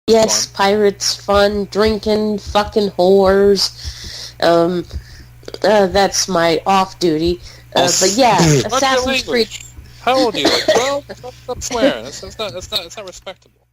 Yes, pirates, fun, drinking, fucking whores. That's my off-duty. But yeah, Assassin's Creed. How old are you? Like 12? Stop swearing. That's not respectable.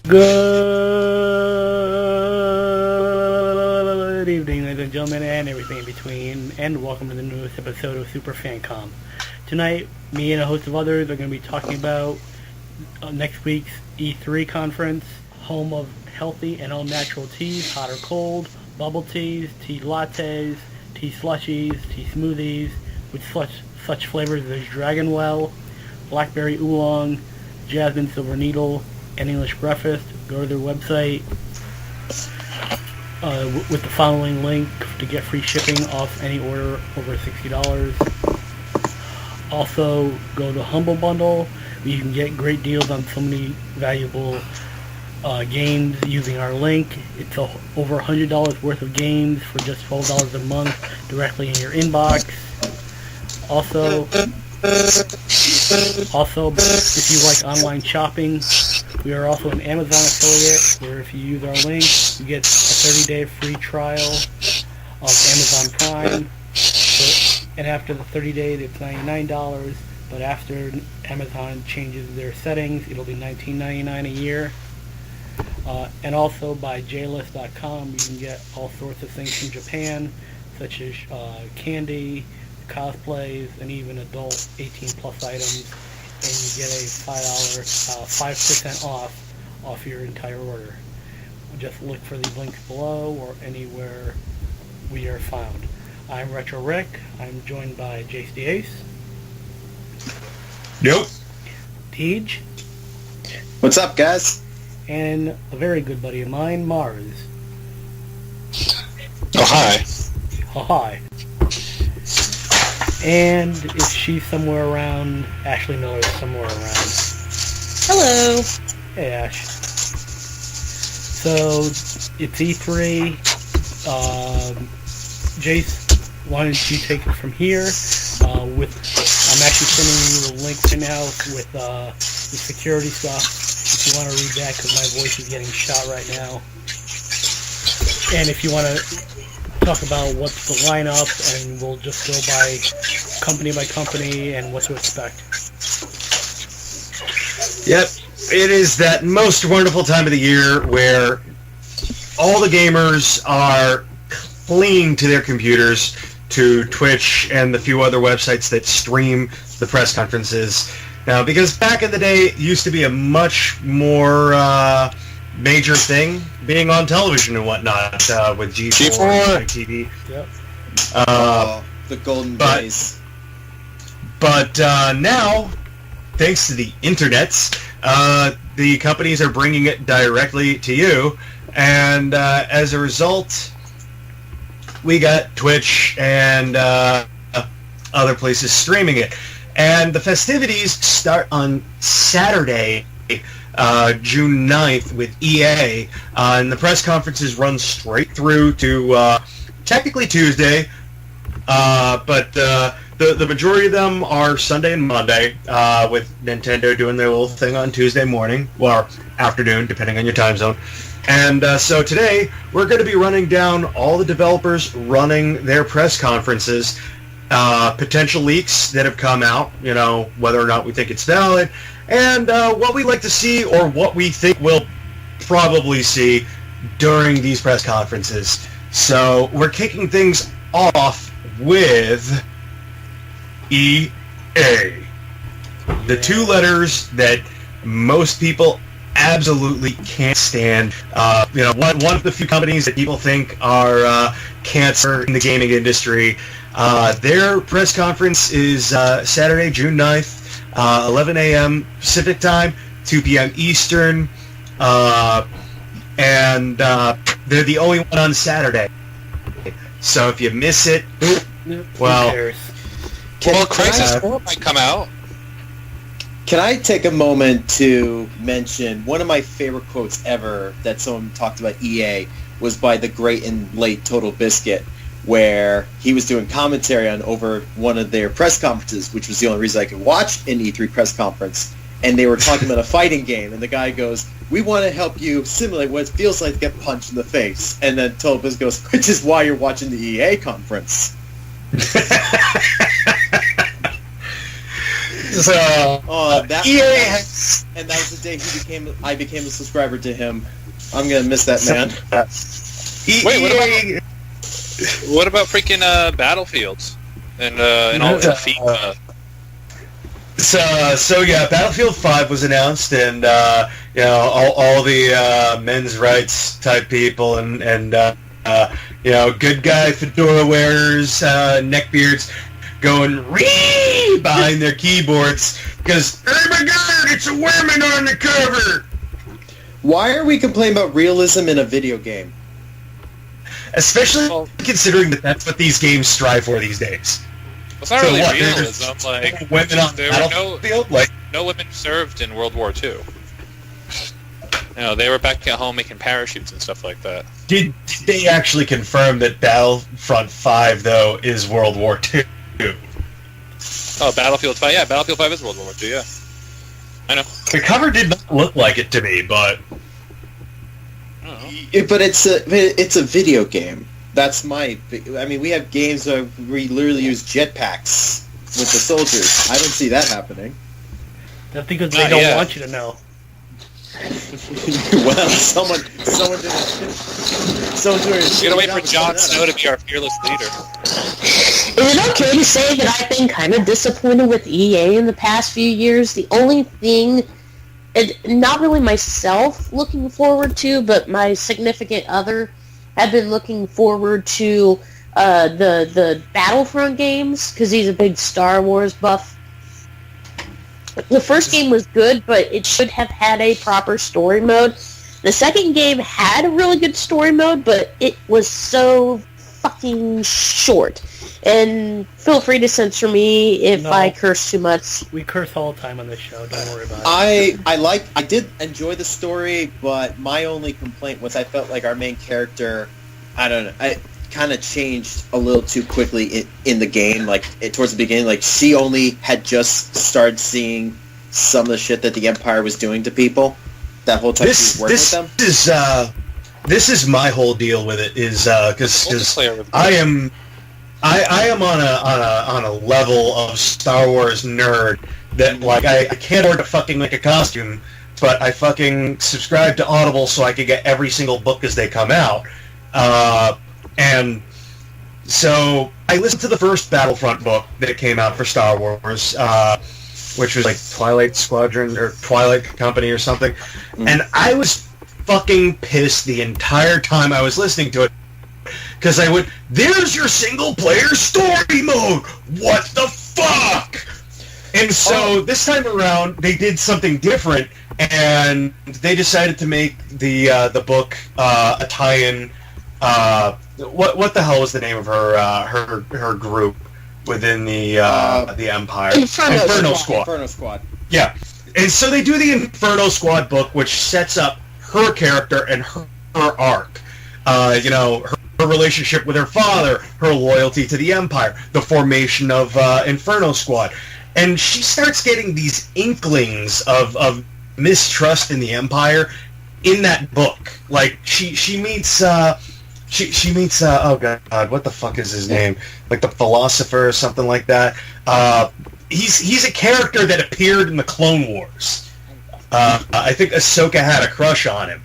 Good evening, ladies and gentlemen, and everything in between, and welcome to the newest episode of SuperFancom. Tonight, me and a host of others are going to be talking about next week's E3 conference, home of healthy and all-natural teas, hot or cold, bubble teas, tea lattes, tea slushies, tea smoothies, with such flavors as Dragon Well, Blackberry Oolong, Jasmine Silver Needle, and English Breakfast. Go to their website with the following link to get free shipping off any order over $60. Also, go to Humble Bundle, where you can get great deals on so many valuable games using our link. It's over $100 worth of games for just $12 a month directly in your inbox. Also, if you like online shopping, we are also an Amazon affiliate, where if you use our link, you get a 30-day free trial of Amazon Prime. And after the 30 days, it's $99, but after Amazon changes their settings, it'll be $19.99 a year. And also by JList.com, you can get all sorts of things from Japan, such as candy, cosplays, and even adult 18-plus items, and you get a $5% off your entire order. Just look for the links below or anywhere we are found. I'm Retro Rick. I'm joined by Jace the Ace. Nope. Deej. What's up, guys? And a very good buddy of mine, Marz. Oh, hi. Oh, hi. And if she's somewhere around, Ashley Miller's somewhere around. Hello. Hey, Ash. So, it's E3. Jace, why don't you take it from here? I'm actually sending you a link right now with the security stuff, if you want to read that, because my voice is getting shot right now. And if you want to talk about what's the lineup, and we'll just go by company and what to expect. Yep, it is that most wonderful time of the year where all the gamers are clinging to their computers, to Twitch and the few other websites that stream the press conferences. Now, because back in the day, it used to be a much more major thing being on television and whatnot, with G4 and TV. Yep. The golden days. But now, thanks to the internets, the companies are bringing it directly to you, and as a result, we got Twitch and other places streaming it. And the festivities start on Saturday, June 9th with EA, and the press conferences run straight through to technically Tuesday, but the majority of them are Sunday and Monday, with Nintendo doing their little thing on Tuesday morning, or afternoon, depending on your time zone. And so today, we're going to be running down all the developers running their press conferences, potential leaks that have come out, whether or not we think it's valid, and what we like to see, or what we think we'll probably see during these press conferences. So we're kicking things off with EA. The two letters that most people absolutely can't stand. One of the few companies that people think are cancer in the gaming industry. Their press conference is Saturday, June 9th, 11 a.m. Pacific time, 2 p.m. Eastern. and they're the only one on Saturday. So if you miss it, well, Crisis 4 might come out. Can I take a moment to mention one of my favorite quotes ever that someone talked about EA was by the great and late Total Biscuit, where he was doing commentary on over one of their press conferences, which was the only reason I could watch an E3 press conference, and they were talking about a fighting game, and the guy goes, "We want to help you simulate what it feels like to get punched in the face," and then Total Biscuit goes, "Which is why you're watching the EA conference." So that EA and that was the day I became a subscriber to him. I'm gonna miss that man. Wait, what about freaking Battlefields and all the FIFA? So yeah, Battlefield 5 was announced, and all the men's rights type people and good guy fedora wearers, neckbeards, going ree behind their keyboards because, oh my god, it's a woman on the cover. Why are we complaining about realism in a video game? Especially considering that that's what these games strive for these days. It's not really realism. Like, women on there Battlefield, were no women served in World War II. They were back at home making parachutes and stuff like that. Did they actually confirm that Battlefront 5, though, is World War II? Oh, Battlefield 5? Yeah, Battlefield 5 is World War II, yeah. I know. The cover did not look like it to me, but... But it's a video game. That's we have games where we literally use jetpacks with the soldiers. I don't see that happening. That's because they don't want you to know. Well, someone did it. Get away from Jon Snow to be our fearless leader. Is it okay to say that I've been kind of disappointed with EA in the past few years? The only thing, not really myself looking forward to, but my significant other have been looking forward to the Battlefront games, because he's a big Star Wars buff. The first game was good, but it should have had a proper story mode. The second game had a really good story mode, but it was so fucking short. And feel free to censor me if I curse too much. We curse all the time on this show, don't worry about it. I did enjoy the story, but my only complaint was I felt like our main character, I don't know, I kind of changed a little too quickly in the game. Like, towards the beginning, like, she only had just started seeing some of the shit that the Empire was doing to people that whole time she was working with them. This is my whole deal with it, is because I am on a level of Star Wars nerd that, like, I can't afford to fucking make a costume, but I fucking subscribe to Audible so I can get every single book as they come out. And so I listened to the first Battlefront book that came out for Star Wars, which was like Twilight Squadron or Twilight Company or something, and I was fucking pissed the entire time I was listening to it, because I went, "There's your single-player story mode! What the fuck?" And so this time around, they did something different, and they decided to make the book a tie-in. What the hell was the name of her group within the Empire? Inferno Squad. Inferno Squad. Yeah, and so they do the Inferno Squad book, which sets up her character and her arc. Her relationship with her father, her loyalty to the Empire, the formation of Inferno Squad, and she starts getting these inklings of mistrust in the Empire in that book. Like she meets. She meets, oh god, what the fuck is his name? Like the philosopher or something like that. He's a character that appeared in the Clone Wars. I think Ahsoka had a crush on him.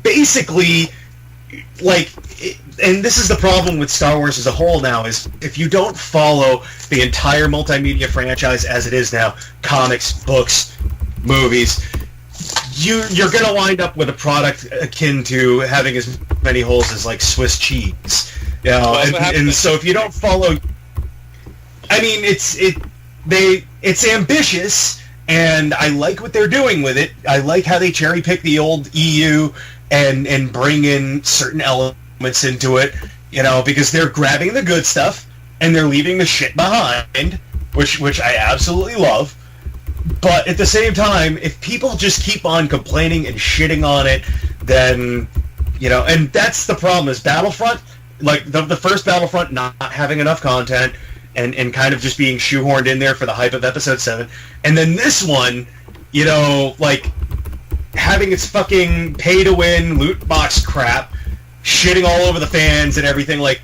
Basically, and this is the problem with Star Wars as a whole now, is if you don't follow the entire multimedia franchise as it is now, comics, books, movies, you're going to wind up with a product akin to having as many holes as, like, Swiss cheese. And so if you don't follow... I mean, it's ambitious, and I like what they're doing with it. I like how they cherry-pick the old EU and bring in certain elements into it, because they're grabbing the good stuff and they're leaving the shit behind, which I absolutely love. But at the same time, if people just keep on complaining and shitting on it, then, and that's the problem, is Battlefront, like the first Battlefront not having enough content and kind of just being shoehorned in there for the hype of Episode 7, and then this one, like having its fucking pay-to-win loot box crap, shitting all over the fans and everything, like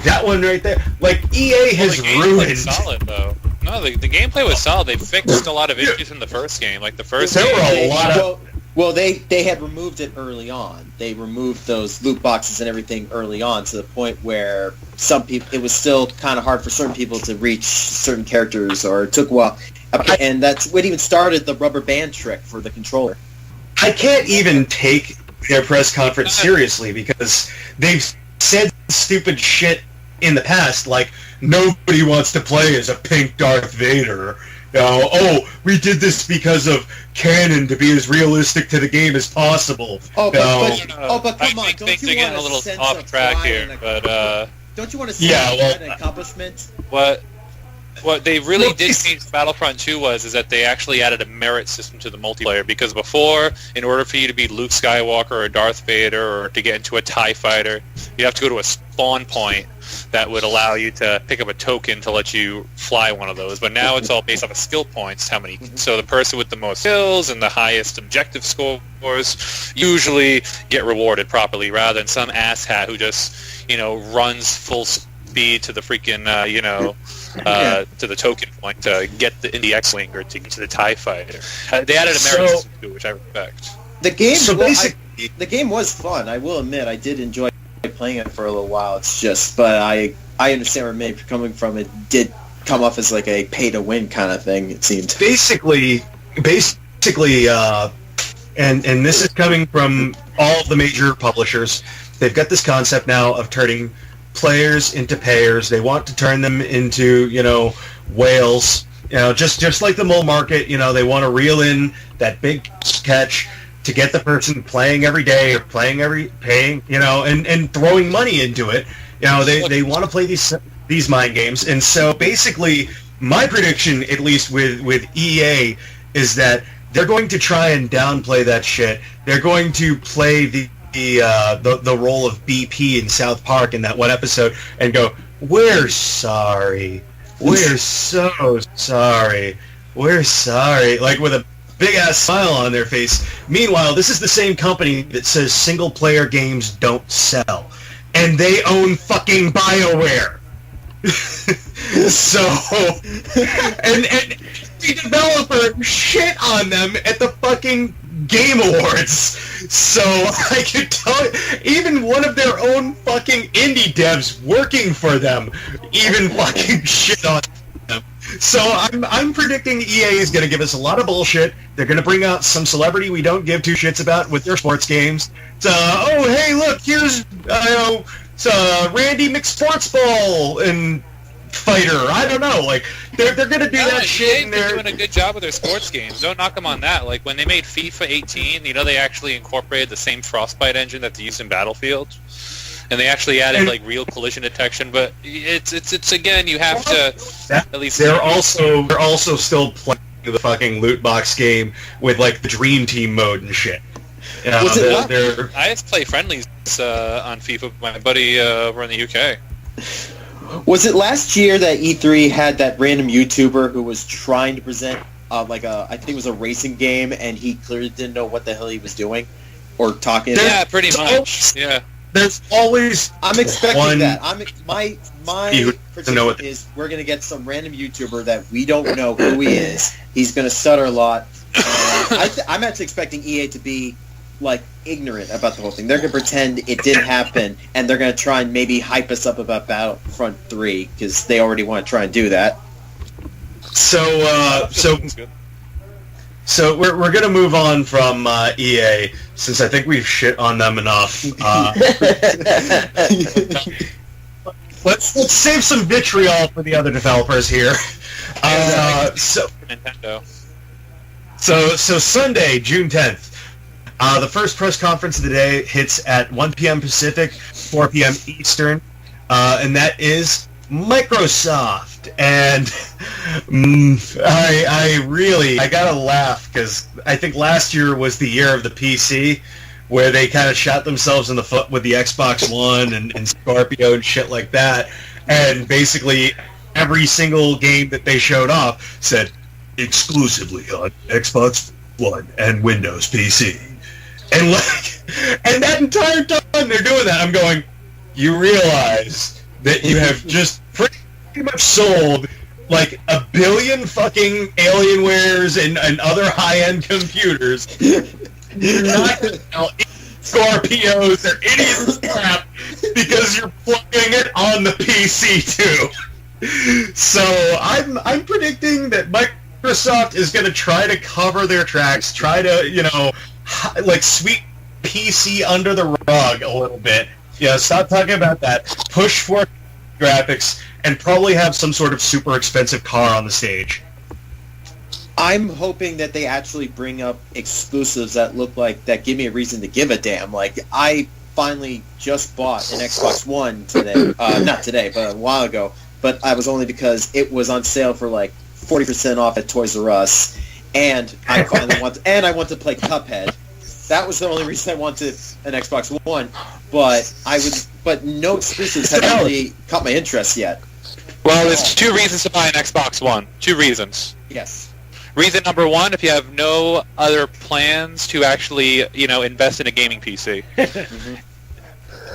that one right there, like EA has ruined. Solid though. No, the gameplay was solid. They fixed a lot of issues in the first game. Like the first there game, were a lot of. Well, they had removed it early on. They removed those loot boxes and everything early on to the point where some people, it was still kind of hard for certain people to reach certain characters, or it took a while. And that's what even started the rubber band trick for the controller. I can't even take their press conference seriously because they've said stupid shit in the past, like nobody wants to play as a pink Darth Vader. We did this because of canon to be as realistic to the game as possible. But come on, I think they're getting a little off track here, but don't you want to see an accomplishment? What they really did change Battlefront 2 is that they actually added a merit system to the multiplayer, because before, in order for you to be Luke Skywalker or Darth Vader or to get into a TIE fighter, you have to go to a spawn point that would allow you to pick up a token to let you fly one of those. But now it's all based off of skill points, so the person with the most skills and the highest objective scores usually get rewarded properly, rather than some asshat who just, runs full speed to the freaking, to the token point to get in the X-Wing or to get to the TIE fighter. They added a merit system to it, which I respect. The game, the game was fun. I will admit, I did enjoy playing it for a little while. It's just, but I understand where maybe coming from. It did come off as like a pay-to-win kind of thing, it seemed. Basically, and this is coming from all of the major publishers. They've got this concept now of turning players into payers. They want to turn them into, whales. Just like the mole market, they want to reel in that big catch to get the person playing every day or paying, and throwing money into it. They want to play these mind games. And so basically, my prediction, at least with EA, is that they're going to try and downplay that shit. They're going to play the role of BP in South Park in that one episode and go, "We're sorry. We're so sorry. We're sorry," like with a big-ass smile on their face. Meanwhile, this is the same company that says single-player games don't sell. And they own fucking BioWare. So, and the developer shit on them at the fucking Game Awards. So I can tell you, even one of their own fucking indie devs working for them even fucking shit on them. So I'm predicting EA is going to give us a lot of bullshit. They're going to bring out some celebrity we don't give two shits about with their sports games. So, hey, look, here's Randy McSportsball and fighter. I don't know. Like they're going to do that shit. And they're doing a good job with their sports games. Don't knock them on that. Like when they made FIFA 18, they actually incorporated the same Frostbite engine that they used in Battlefield. And they actually added like real collision detection, but it's again, you have to at least. They're also still playing the fucking loot box game with like the Dream Team mode and shit. I just play friendlies on FIFA with my buddy over in the UK. Was it last year that E3 had that random YouTuber who was trying to present I think it was a racing game, and he clearly didn't know what the hell he was doing or talking about? Yeah, pretty much. Yeah. There's always I'm expecting that. My prediction is we're going to get some random YouTuber that we don't know who he is. He's going to stutter a lot. I'm actually expecting EA to be like ignorant about the whole thing. They're going to pretend it didn't happen, and they're going to try and maybe hype us up about Battlefront 3 because they already want to try and do that. So we're going to move on from EA, since I think we've shit on them enough. Let's save some vitriol for the other developers here. Nintendo. So Sunday, June 10th, The first press conference of the day hits at 1 p.m. Pacific, 4 p.m. Eastern, and that is Microsoft. And I gotta laugh because I think last year was the year of the PC, where they kind of shot themselves in the foot with the Xbox One and Scorpio and shit like that. And basically every single game that they showed off said exclusively on Xbox One and Windows PC. And and that entire time they're doing that, I'm going, you realize that you have just pretty much sold like 1 billion fucking Alienwares and other high-end computers. You're not going to sell Scorpios or any of this crap because you're plugging it on the PC too. So I'm predicting that Microsoft is going to try to cover their tracks, try to, like sweep PC under the rug a little bit. Stop talking about that. Push for graphics and probably have some sort of super expensive car on the stage. I'm hoping that they actually bring up exclusives that look like, that give me a reason to give a damn. Like, I finally just bought an Xbox One today. Not today, but a while ago. But I was only because it was on sale for like 40% off at Toys R Us. And I finally want to play Cuphead. That was the only reason I wanted an Xbox One. But no exclusives have really caught my interest yet. Well, there's two reasons to buy an Xbox One. Two reasons. Yes. Reason number one, if you have no other plans to actually, invest in a gaming PC.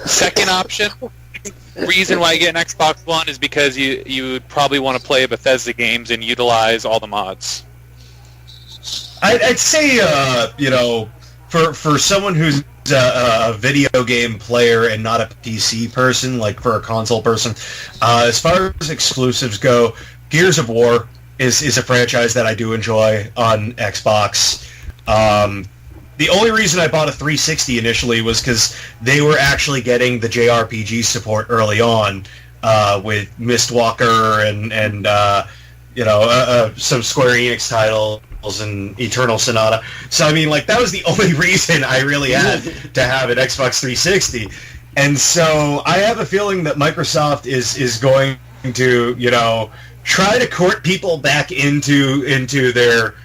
Second option, reason why you get an Xbox One is because you would probably want to play Bethesda games and utilize all the mods. I'd say, for someone who's a video game player and not a PC person, like for a console person, as far as exclusives go, Gears of War is a franchise that I do enjoy on Xbox. The only reason I bought a 360 initially was because they were actually getting the JRPG support early on with Mistwalker and some Square Enix titles and Eternal Sonata. So, I mean, like, that was the only reason I really had to have an Xbox 360. And so I have a feeling that Microsoft is going to, try to court people back into their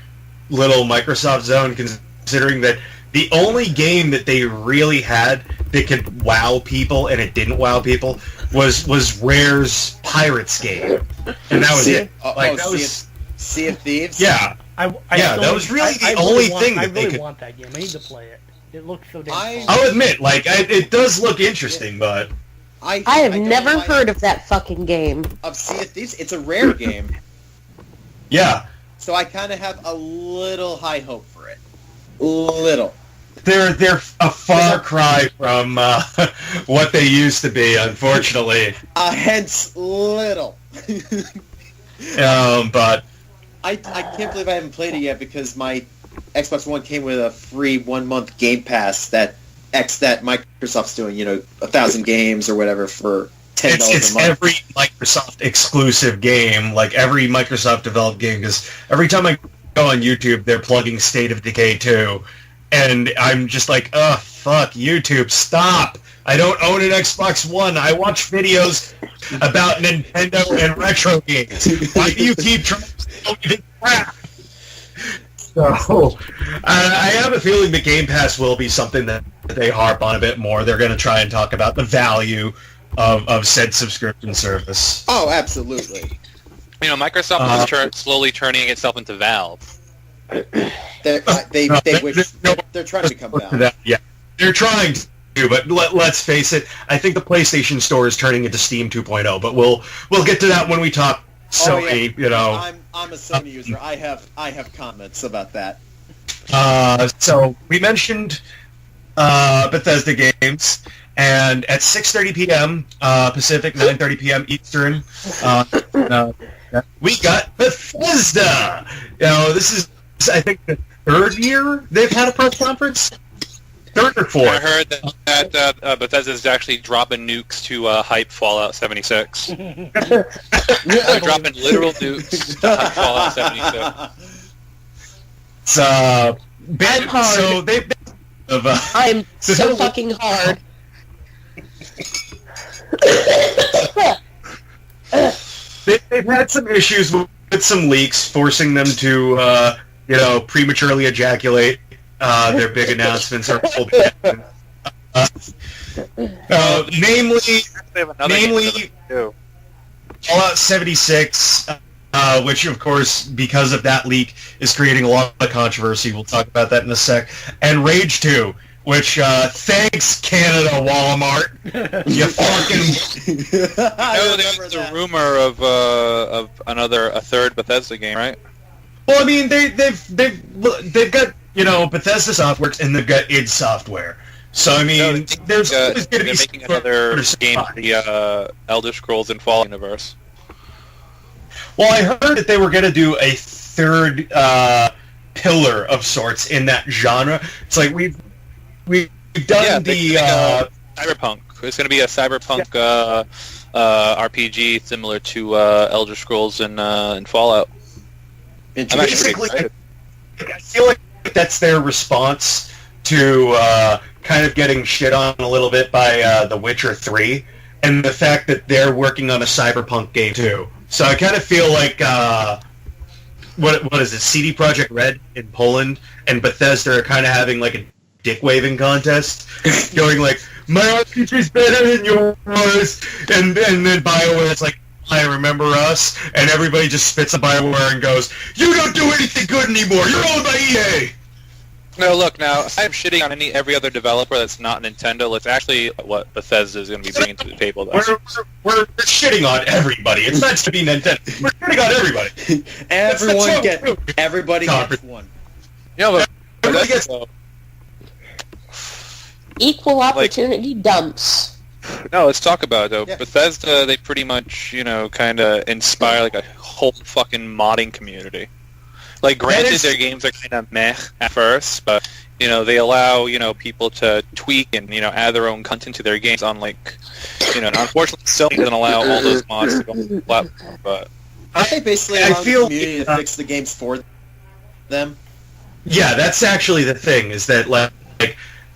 little Microsoft zone, considering that the only game that they really had that could wow people and it didn't wow people was Rare's Pirates game, and that was it. Sea of Thieves. Yeah, that was really the only thing that they could. I really want that game. I need to play it. It looks so damn fun. I'll admit, it does look interesting, but I have never heard of that fucking game. Of Sea of Thieves? It's a Rare game. Yeah. So I kind of have a little high hope for it. Little. They're a far cry from what they used to be, unfortunately. Hence little. But I can't believe I haven't played it yet because my Xbox One came with a free 1-month Game Pass that Microsoft's doing, 1,000 games or whatever for $10 a month. It's every Microsoft exclusive game, like every Microsoft developed game, because every time I go on YouTube, they're plugging State of Decay 2, and I'm just like, ugh, fuck, YouTube, stop! I don't own an Xbox One. I watch videos about Nintendo and retro games. Why do you keep trying to sell me this crap? So, I have a feeling the Game Pass will be something that they harp on a bit more. They're going to try and talk about the value of said subscription service. Oh, absolutely. Microsoft is slowly turning itself into Valve. They're trying to become Valve. Yeah, they're trying to, but let's face it. I think the PlayStation Store is turning into Steam 2.0. But we'll get to that when we talk Sony. I'm a Sony user. I have comments about that. So we mentioned Bethesda games, and at 6:30 p.m. Pacific, 9:30 p.m. Eastern, we got Bethesda. This is, I think, the third year they've had a press conference. Third or fourth. I heard that Bethesda's actually dropping nukes to hype Fallout 76. They're dropping literal nukes to hype Fallout 76. So they've I'm so fucking hard. They've had some issues with some leaks, forcing them to, prematurely ejaculate. Their big announcements are namely Fallout 76, which, of course, because of that leak, is creating a lot of controversy. We'll talk about that in a sec. And Rage 2, which, thanks, Canada Walmart. You fucking... there's a rumor of a third Bethesda game, right? Well, I mean, they've got, Bethesda software, and they've got id Software. So, I mean, there's going to be... They're making another game for the Elder Scrolls and Fallout universe. Well, I heard that they were going to do a third pillar of sorts in that genre. It's like we've done Cyberpunk. It's going to be a Cyberpunk RPG similar to Elder Scrolls and Fallout. Basically, I feel like that's their response to kind of getting shit on a little bit by The Witcher 3, and the fact that they're working on a Cyberpunk game too. So I kind of feel like, what is it, CD Projekt Red in Poland and Bethesda are kind of having like a dick-waving contest, going like, my RPG's better than yours, and then BioWare's like, I remember us, and everybody just spits at BioWare and goes, you don't do anything good anymore, you're owned by EA! No, look, now, I'm shitting on every other developer that's not Nintendo. It's actually what Bethesda is going to be bringing to the table. We're shitting on everybody. It's not to be Nintendo. We're shitting on everybody. Everybody gets one. Yeah, but everybody gets Equal opportunity dumps. No, let's talk about it, though. Yeah. Bethesda, they pretty much, kind of inspire, like, a whole fucking modding community. Like, granted, their games are kind of meh at first, but, they allow, people to tweak and, add their own content to their games on, like, unfortunately, Sony doesn't allow all those mods to go on the platform, but... They basically allow the community to fix the games for them. Yeah, that's actually the thing, is that,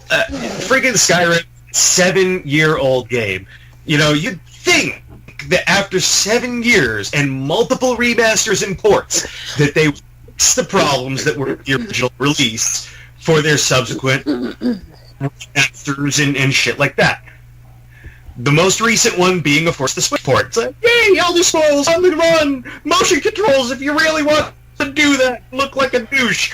freaking Skyrim, 7-year-old game. You'd think that after 7 years and multiple remasters and ports, that they fix the problems that were the original release for their subsequent remasters and shit like that. The most recent one being, of course, the Switch port. It's like, yay, Elder Scrolls on the run! Motion controls if you really want to do that, look like a douche.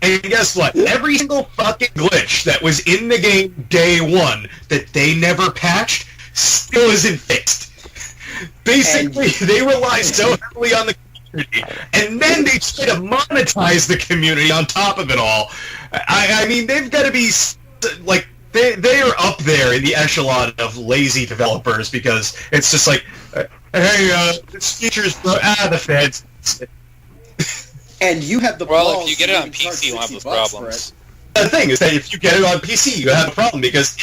And guess what? Every single fucking glitch that was in the game day one that they never patched still isn't fixed. Basically, they rely so heavily on the community, and then they try to monetize the community on top of it all. I mean, they've got to be, like, they are up there in the echelon of lazy developers, because it's just like, hey, this feature's the feds. And you have the balls. If you get it on PC, you won't have those problems. The thing is that if you get it on PC, you have a problem because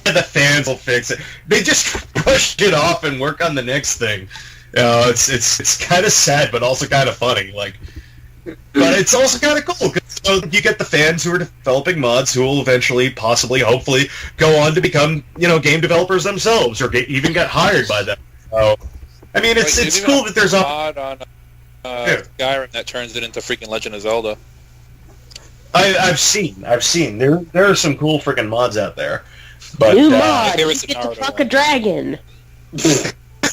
the fans will fix it. They just push it off and work on the next thing. It's kind of sad, but also kind of funny. But it's also kind of cool because you get the fans who are developing mods who will eventually, possibly, hopefully, go on to become game developers themselves or even get hired by them. So, I mean, it's cool that there's a mod on Skyrim that turns it into freaking Legend of Zelda. I've seen. There are some cool freaking mods out there. But, new mod, you get to fuck a dragon.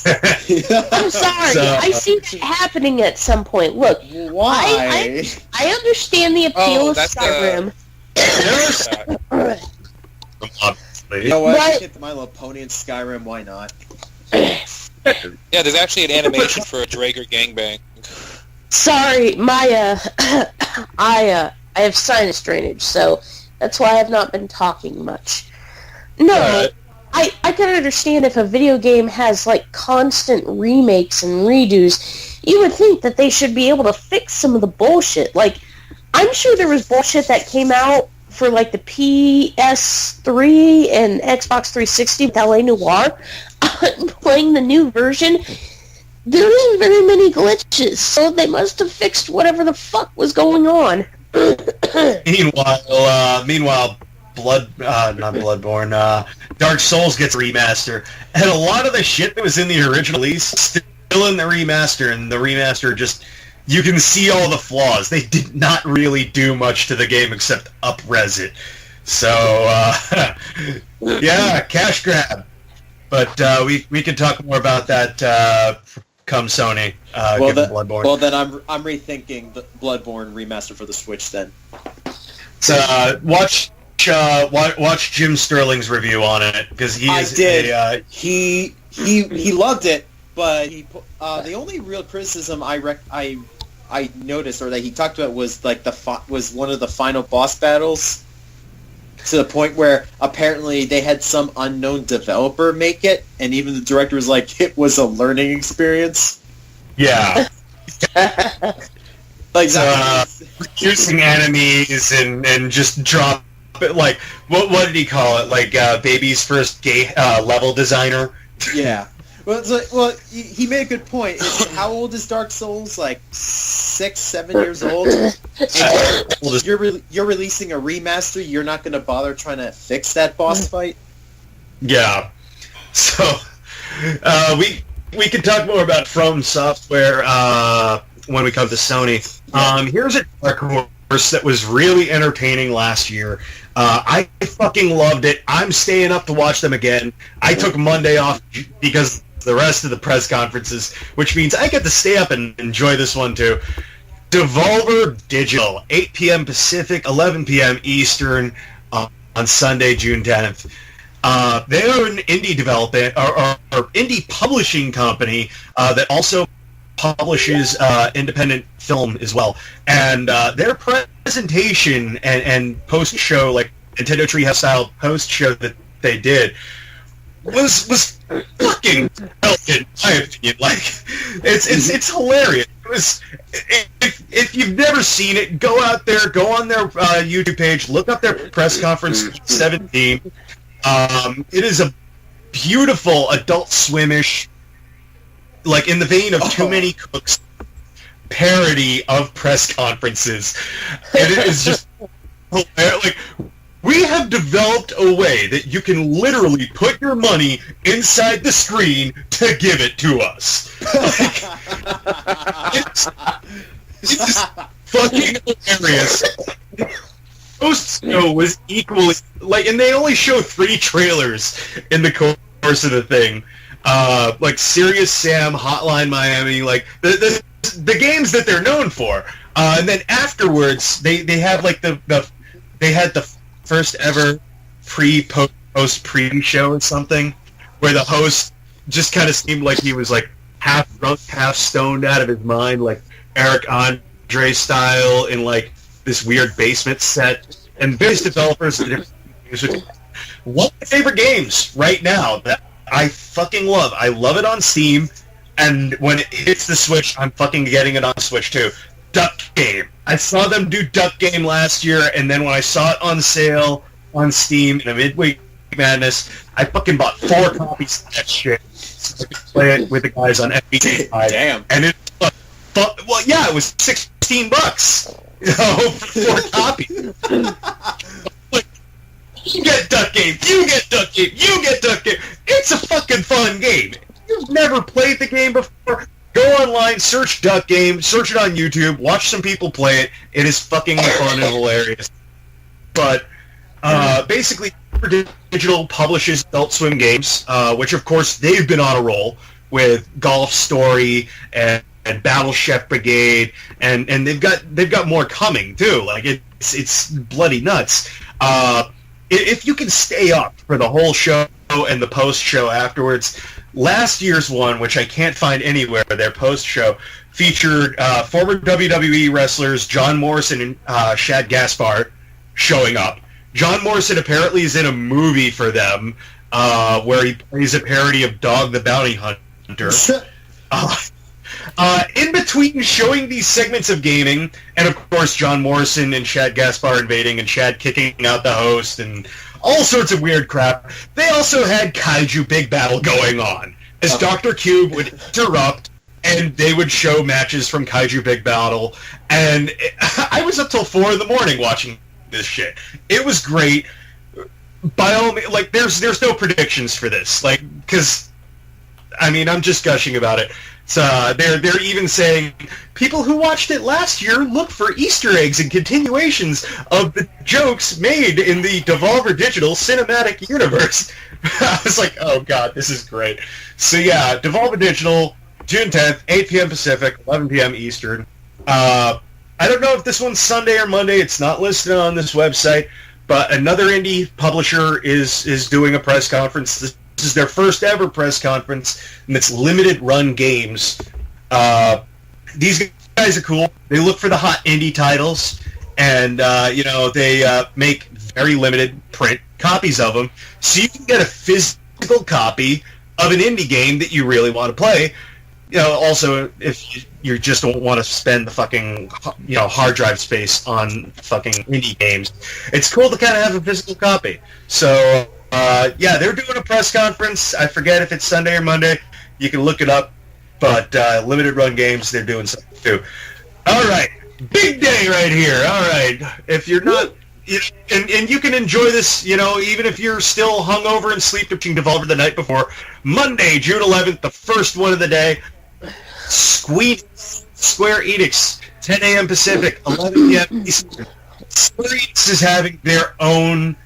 I'm sorry, I see that happening at some point. Look, why? I understand the appeal of Skyrim. You know what? I get My Little Pony in Skyrim, why not? Yeah, there's actually an animation for a Drager gangbang. Sorry, I have sinus drainage, so that's why I have not been talking much. No, I can understand if a video game has, constant remakes and redos, you would think that they should be able to fix some of the bullshit. I'm sure there was bullshit that came out for, the PS3 and Xbox 360 with LA Noire. Playing the new version, there isn't very many glitches, so they must have fixed whatever the fuck was going on. Meanwhile, not Bloodborne, Dark Souls gets a remaster, and a lot of the shit that was in the original release still in the remaster, and the remaster just, you can see all the flaws. They did not really do much to the game except up-res it. So, yeah, cash grab. But we can talk more about that come Sony, given Bloodborne. Well, then I'm rethinking the Bloodborne remaster for the Switch then. So, watch Jim Sterling's review on it, because he loved it, but the only real criticism I noticed, or that he talked about, was like was one of the final boss battles, to the point where apparently they had some unknown developer make it, and even the director was like, it was a learning experience. Yeah. Like using enemies and just drop it, like, what did he call it? Like, baby's first gay level designer? Yeah. Well, he made a good point. How old is Dark Souls? Like 6, 7 years old? And you're releasing a remaster. You're not going to bother trying to fix that boss fight? Yeah. So, we can talk more about From Software when we come to Sony. Here's a Dark Horse that was really entertaining last year. I fucking loved it. I'm staying up to watch them again. I took Monday off because the rest of the press conferences, which means I get to stay up and enjoy this one too. Devolver Digital, 8 p.m. Pacific, 11 p.m. Eastern, on Sunday, June 10th. They are an indie development or indie publishing company that also publishes independent film as well. And their presentation and post-show, like Nintendo Treehouse style post-show that they did, was fucking brilliant, in my opinion. Like, it's hilarious. It was, if you've never seen it, go out there, go on their YouTube page, look up their press conference 17. It is a beautiful Adult Swim-ish, like in the vein of Too Many Cooks, parody of press conferences. And it is just hilarious. Like, we have developed a way that you can literally put your money inside the screen to give it to us. Like, it's just fucking hilarious. Post show was equally like, and they only show 3 trailers in the course of the thing. Like Serious Sam, Hotline Miami, like the games that they're known for. And then afterwards, they had like they had the first ever post pre-show or something, where the host just kind of seemed like he was like half drunk, half stoned out of his mind, like Eric Andre style, in like this weird basement set. And various developers of different games. One of my favorite games right now that I fucking love. I love it on Steam, and when it hits the Switch, I'm fucking getting it on Switch too. Duck Game. I saw them do Duck Game last year, and then when I saw it on sale on Steam in a midweek madness, I fucking bought 4 copies of that shit so I could play it with the guys on FBK. Damn. And it, well, yeah, it was $16. You know, for 4 copies. You get Duck Game, you get Duck Game, you get Duck Game. It's a fucking fun game. If you've never played the game before, go online, search Duck Game, search it on YouTube, watch some people play it. It is fucking fun and hilarious. But basically, Digital publishes Adult Swim games, which of course they've been on a roll with Golf Story and Battle Chef Brigade, and they've got more coming too. Like it's bloody nuts. If you can stay up for the whole show and the post-show afterwards, last year's one, which I can't find anywhere, their post-show, featured former WWE wrestlers John Morrison and Shad Gaspard showing up. John Morrison apparently is in a movie for them where he plays a parody of Dog the Bounty Hunter. In between showing these segments of gaming, and of course John Morrison and Shad Gaspard invading and Shad kicking out the host and all sorts of weird crap, they also had Kaiju Big Battle going on, as Dr. Cube would interrupt and they would show matches from Kaiju Big Battle, and I was up till 4 in the morning watching this shit. It was great. By all means, like, there's no predictions for this, like, because, I mean, I'm just gushing about it. So they're even saying people who watched it last year look for Easter eggs and continuations of the jokes made in the Devolver Digital cinematic universe. I was like, oh god, this is great. So yeah, Devolver Digital, June 10th, 8 p.m. Pacific, 11 p.m. Eastern. I don't know if this one's Sunday or Monday. It's not listed on this website, but another indie publisher is doing a press conference. This is their first ever press conference, and it's limited run games. These guys are cool. They look for the hot indie titles, and they make very limited print copies of them, so you can get a physical copy of an indie game that you really want to play. Also, if you just don't want to spend the fucking hard drive space on fucking indie games, it's cool to kind of have a physical copy. So. They're doing a press conference. I forget if it's Sunday or Monday. You can look it up. But limited run games, they're doing something too. All right, big day right here. All right, if you're not, and you can enjoy this, even if you're still hungover and sleep watching Devolver the night before. Monday, June 11th, the first one of the day. Square Enix, 10 a.m. Pacific, 11 p.m. Eastern. Square Enix is having their own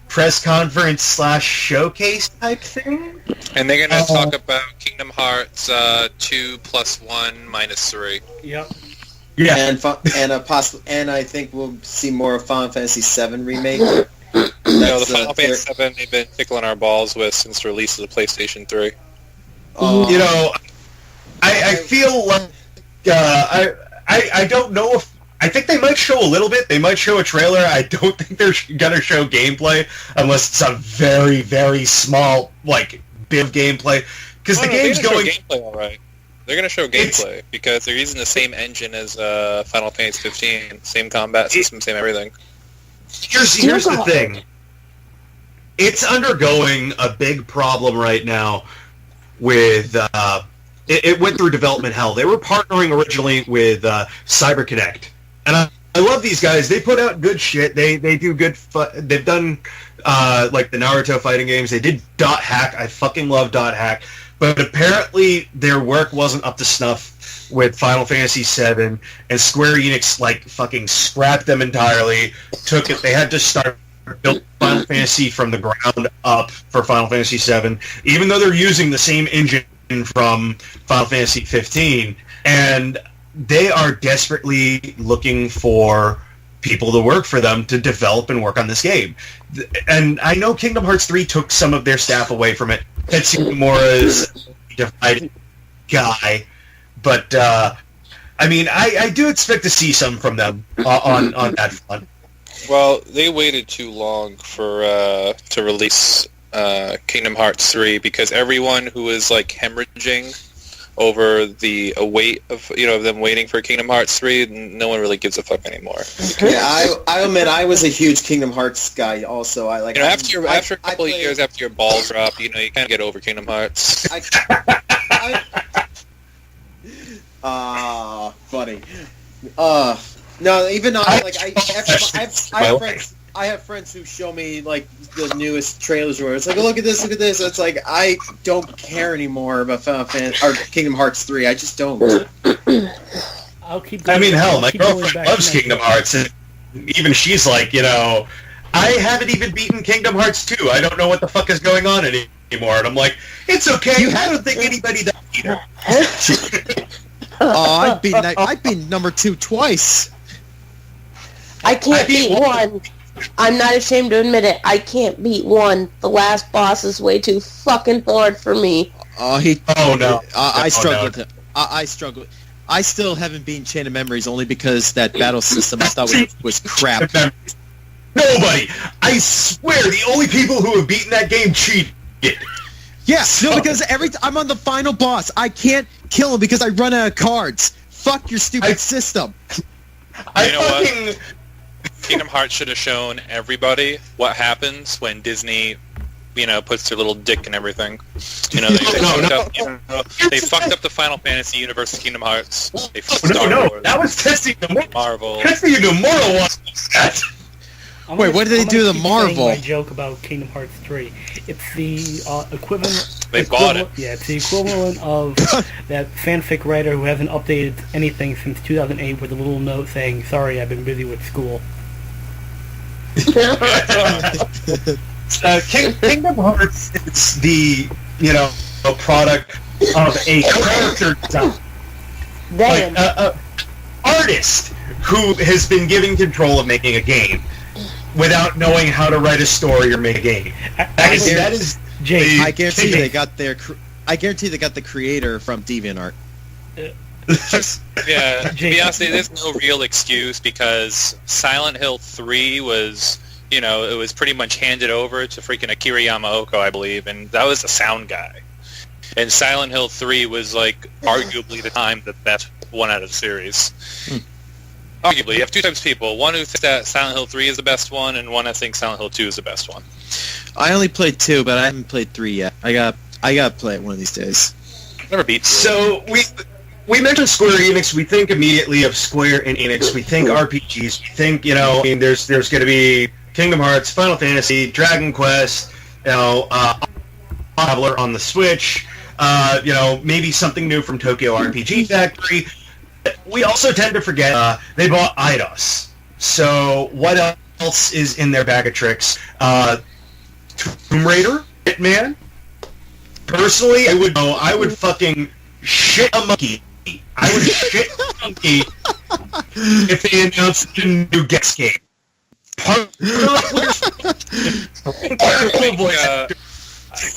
press conference / showcase type thing, and they're gonna talk about Kingdom Hearts 2 + 1 - 3. Yep. Yeah, and I think we'll see more of Final Fantasy VII remake. The Final Fantasy VII they've been tickling our balls with since the release of the PlayStation 3. I feel like I don't know if. I think they might show a little bit. They might show a trailer. I don't think they're going to show gameplay unless it's a very, very small, bit of gameplay. Because the game's going... Gameplay, all right. They're going to show gameplay because they're using the same engine as Final Fantasy 15. Same combat system, same everything. Here's the thing. It's undergoing a big problem right now with... It went through development hell. They were partnering originally with CyberConnect. And I love these guys. They put out good shit. They do good... They've done, the Naruto fighting games. They did Dot Hack. I fucking love Dot Hack. But apparently their work wasn't up to snuff with Final Fantasy VII, and Square Enix, fucking scrapped them entirely. Took it... They had to start building Final Fantasy from the ground up for Final Fantasy VII, even though they're using the same engine from Final Fantasy 15, and they are desperately looking for people to work for them to develop and work on this game. And I know Kingdom Hearts 3 took some of their staff away from it. Tetsuya Nomura's a divided guy, but I do expect to see some from them on that front. Well, they waited too long for to release Kingdom Hearts 3 because everyone who was hemorrhaging over the wait of them waiting for Kingdom Hearts 3, no one really gives a fuck anymore. Yeah, I admit I was a huge Kingdom Hearts guy. Also, after a couple of years after your balls drop, you kind of get over Kingdom Hearts. Funny. No, even not I have friends who show me the newest trailers where it's look at this. It's I don't care anymore about Final Fantasy or Kingdom Hearts 3. I just don't. I'll keep going. My girlfriend loves Kingdom Hearts, and even she's I haven't even beaten Kingdom Hearts 2. I don't know what the fuck is going on anymore. And I'm like, it's okay. I don't think anybody does either. I've beaten number 2 twice. I can't beat 1. I'm not ashamed to admit it. I can't beat 1. The last boss is way too fucking hard for me. I struggled. I struggled. I still haven't beaten Chain of Memories only because that battle system I thought was crap. Nobody! I swear, the only people who have beaten that game cheated. Yeah, no, because I'm on the final boss. I can't kill him because I run out of cards. Fuck your stupid system. What? Kingdom Hearts should have shown everybody what happens when Disney puts their little dick and everything. They fucked up the Final Fantasy universe of Kingdom Hearts. They fucked Star Wars. That was testing the Marvel. Testing the Mortal was that. Wait, what did they do to the Marvel? My joke about Kingdom Hearts 3. It's the equivalent. They bought it. Yeah, it's the equivalent of that fanfic writer who hasn't updated anything since 2008 with a little note saying, "Sorry, I've been busy with school." Kingdom Hearts is the a product of a character design. Damn. Like artist who has been given control of making a game without knowing how to write a story or make a game. That is Jace. I guarantee they got the creator from DeviantArt. Yeah, to be honest, there's no real excuse because Silent Hill 3 was, it was pretty much handed over to freaking Akira Yamaoka, I believe, and that was the sound guy. And Silent Hill 3 was, arguably the time the best one out of the series. Arguably, you have two types of people. One who thinks that Silent Hill 3 is the best one, and one that thinks Silent Hill 2 is the best one. I only played 2, but I haven't played 3 yet. I got to play it one of these days. Never beat 3. So, we mentioned Square Enix. We think immediately of Square and Enix. We think RPGs. We think, there's going to be Kingdom Hearts, Final Fantasy, Dragon Quest, Traveler on the Switch, maybe something new from Tokyo RPG Factory. We also tend to forget they bought Eidos. So what else is in their bag of tricks? Tomb Raider, Hitman. Personally, I would fucking shit a monkey. I would shit a monkey if they announced a new Gex game.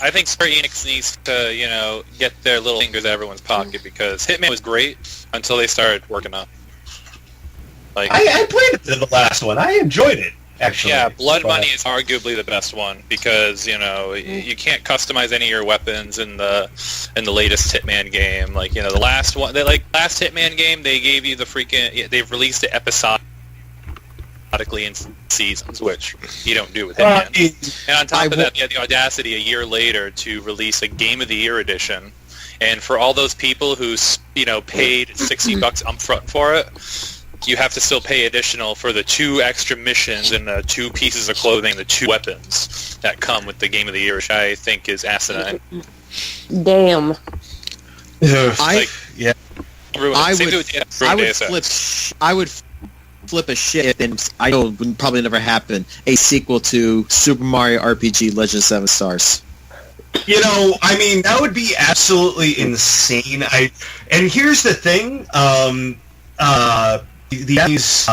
I think Square Enix needs to, get their little fingers out of everyone's pocket because Hitman was great until they started working up. I played it in the last one. I enjoyed it, actually. Yeah, Blood Money is arguably the best one because, you can't customize any of your weapons in the latest Hitman game. The last one, last Hitman game, they gave you the freaking, they've released it episodically in seasons, which you don't do with Hitman. And on top of that, they had the audacity a year later to release a Game of the Year edition. And for all those people who, paid $60 upfront for it, you have to still pay additional for the 2 extra missions and the 2 pieces of clothing, the 2 weapons that come with the Game of the Year, which I think is asinine. Damn. I would flip a shit, and I know it would probably never happen, a sequel to Super Mario RPG Legend of 7 Stars. That would be absolutely insane. And here's the thing, the Japanese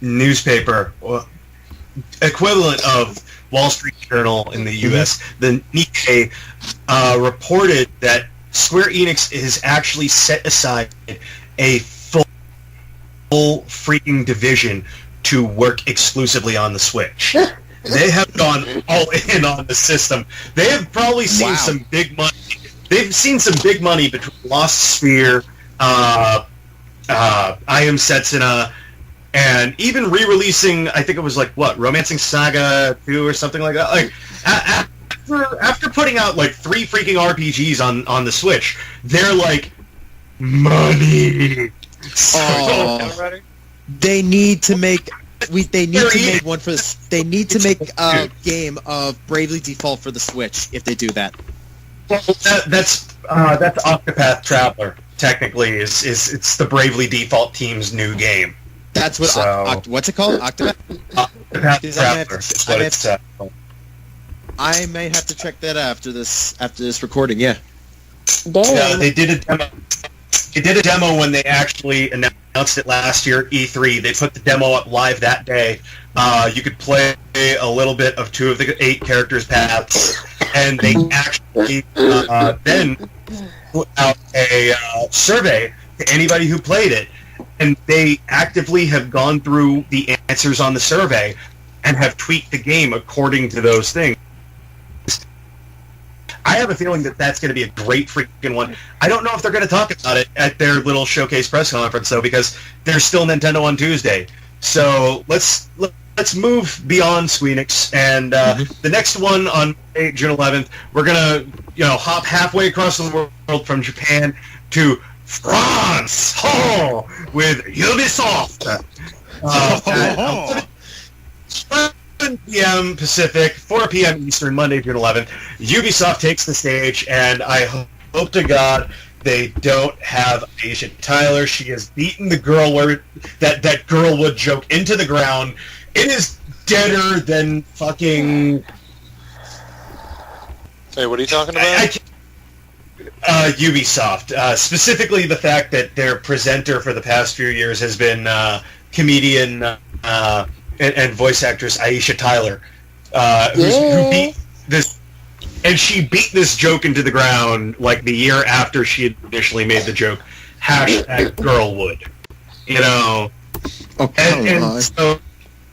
newspaper, equivalent of Wall Street Journal in the U.S., the Nikkei, reported that Square Enix has actually set aside a full freaking division to work exclusively on the Switch. They have gone all in on the system. They have probably seen some big money. They've seen some big money between Lost Sphere, I Am Setsuna, and even re-releasing, I think it was Romancing Saga 2 or something like that. After putting out 3 freaking RPGs on the Switch, they're money. Oh, they need to make. They need to make one for the. They need to make a game of Bravely Default for the Switch. If they do that, that's Octopath Traveler. Technically, it's the Bravely Default team's new game. That's what. What's it called? Octopath Traveler. Is what it's. I may have to check that out after this recording. Yeah. Damn. Yeah, they did a demo. They did a demo when they actually announced it last year at E3. They put the demo up live that day. You could play a little bit of 2 of the 8 characters' paths, and they actually then put out a survey to anybody who played it, and they actively have gone through the answers on the survey and have tweaked the game according to those things. I have a feeling that that's going to be a great freaking one. I don't know if they're going to talk about it at their little showcase press conference, though, because there's still Nintendo on Tuesday. So let's let's move beyond Squeenix, and the next one on June 11th, we're gonna hop halfway across the world from Japan to France with Ubisoft. 7 p.m. Pacific, 4 p.m. Eastern, Monday, June 11th. Ubisoft takes the stage, and I hope to God they don't have Aisha Tyler. She has beaten the girl that girlwood joke into the ground. It is deader than fucking... Hey, what are you talking about? Ubisoft. Specifically the fact that their presenter for the past few years has been comedian and voice actress Aisha Tyler, who beat this... And she beat this joke into the ground like the year after she had initially made the joke. #girlwood. Okay. And so...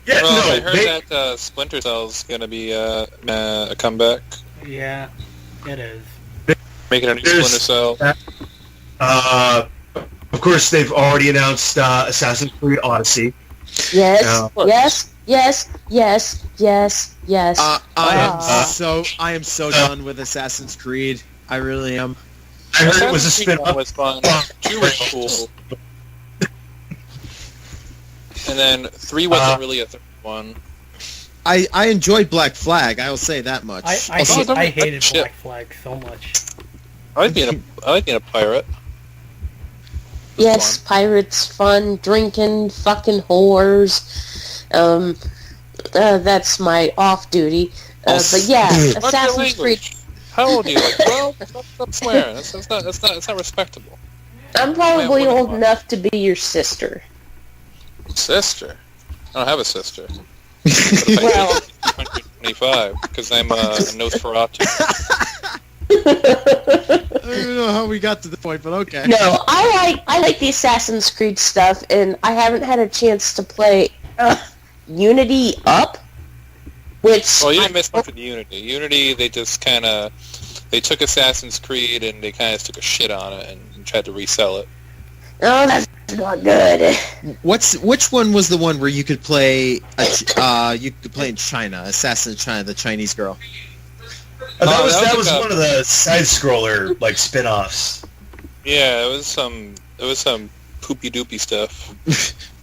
Yeah, I heard that Splinter Cell's going to be a comeback. Yeah, it is. Making a new Splinter Cell. Of course, they've already announced Assassin's Creed Odyssey. Yes, yes. I am so done with Assassin's Creed. I really am. I heard it was a spin-off. Was fun. 2 was cool. And then 3 wasn't really a third one. I enjoyed Black Flag. I will say that much. I hated Black Flag so much. I like being a pirate. Yes, pirates, fun, drinking, fucking whores. That's my off-duty. But yeah, Assassin's Creed. How old are you? Like 12? Stop swearing. That's not respectable. I'm probably old enough to be your sister. Sister? I don't have a sister. Well, 125 because I'm a Nosferatu. I don't even know how we got to the point, but okay. No, I like the Assassin's Creed stuff, and I haven't had a chance to play Unity Up, which... Well, you didn't miss much with Unity. Unity, they just kind of... They took Assassin's Creed and they kind of took a shit on it and tried to resell it. Oh, that's not good. Which one was the one where you could play in China, Assassin in China, the Chinese girl? That was one of the side-scroller spin-offs. Yeah, it was some poopy doopy stuff.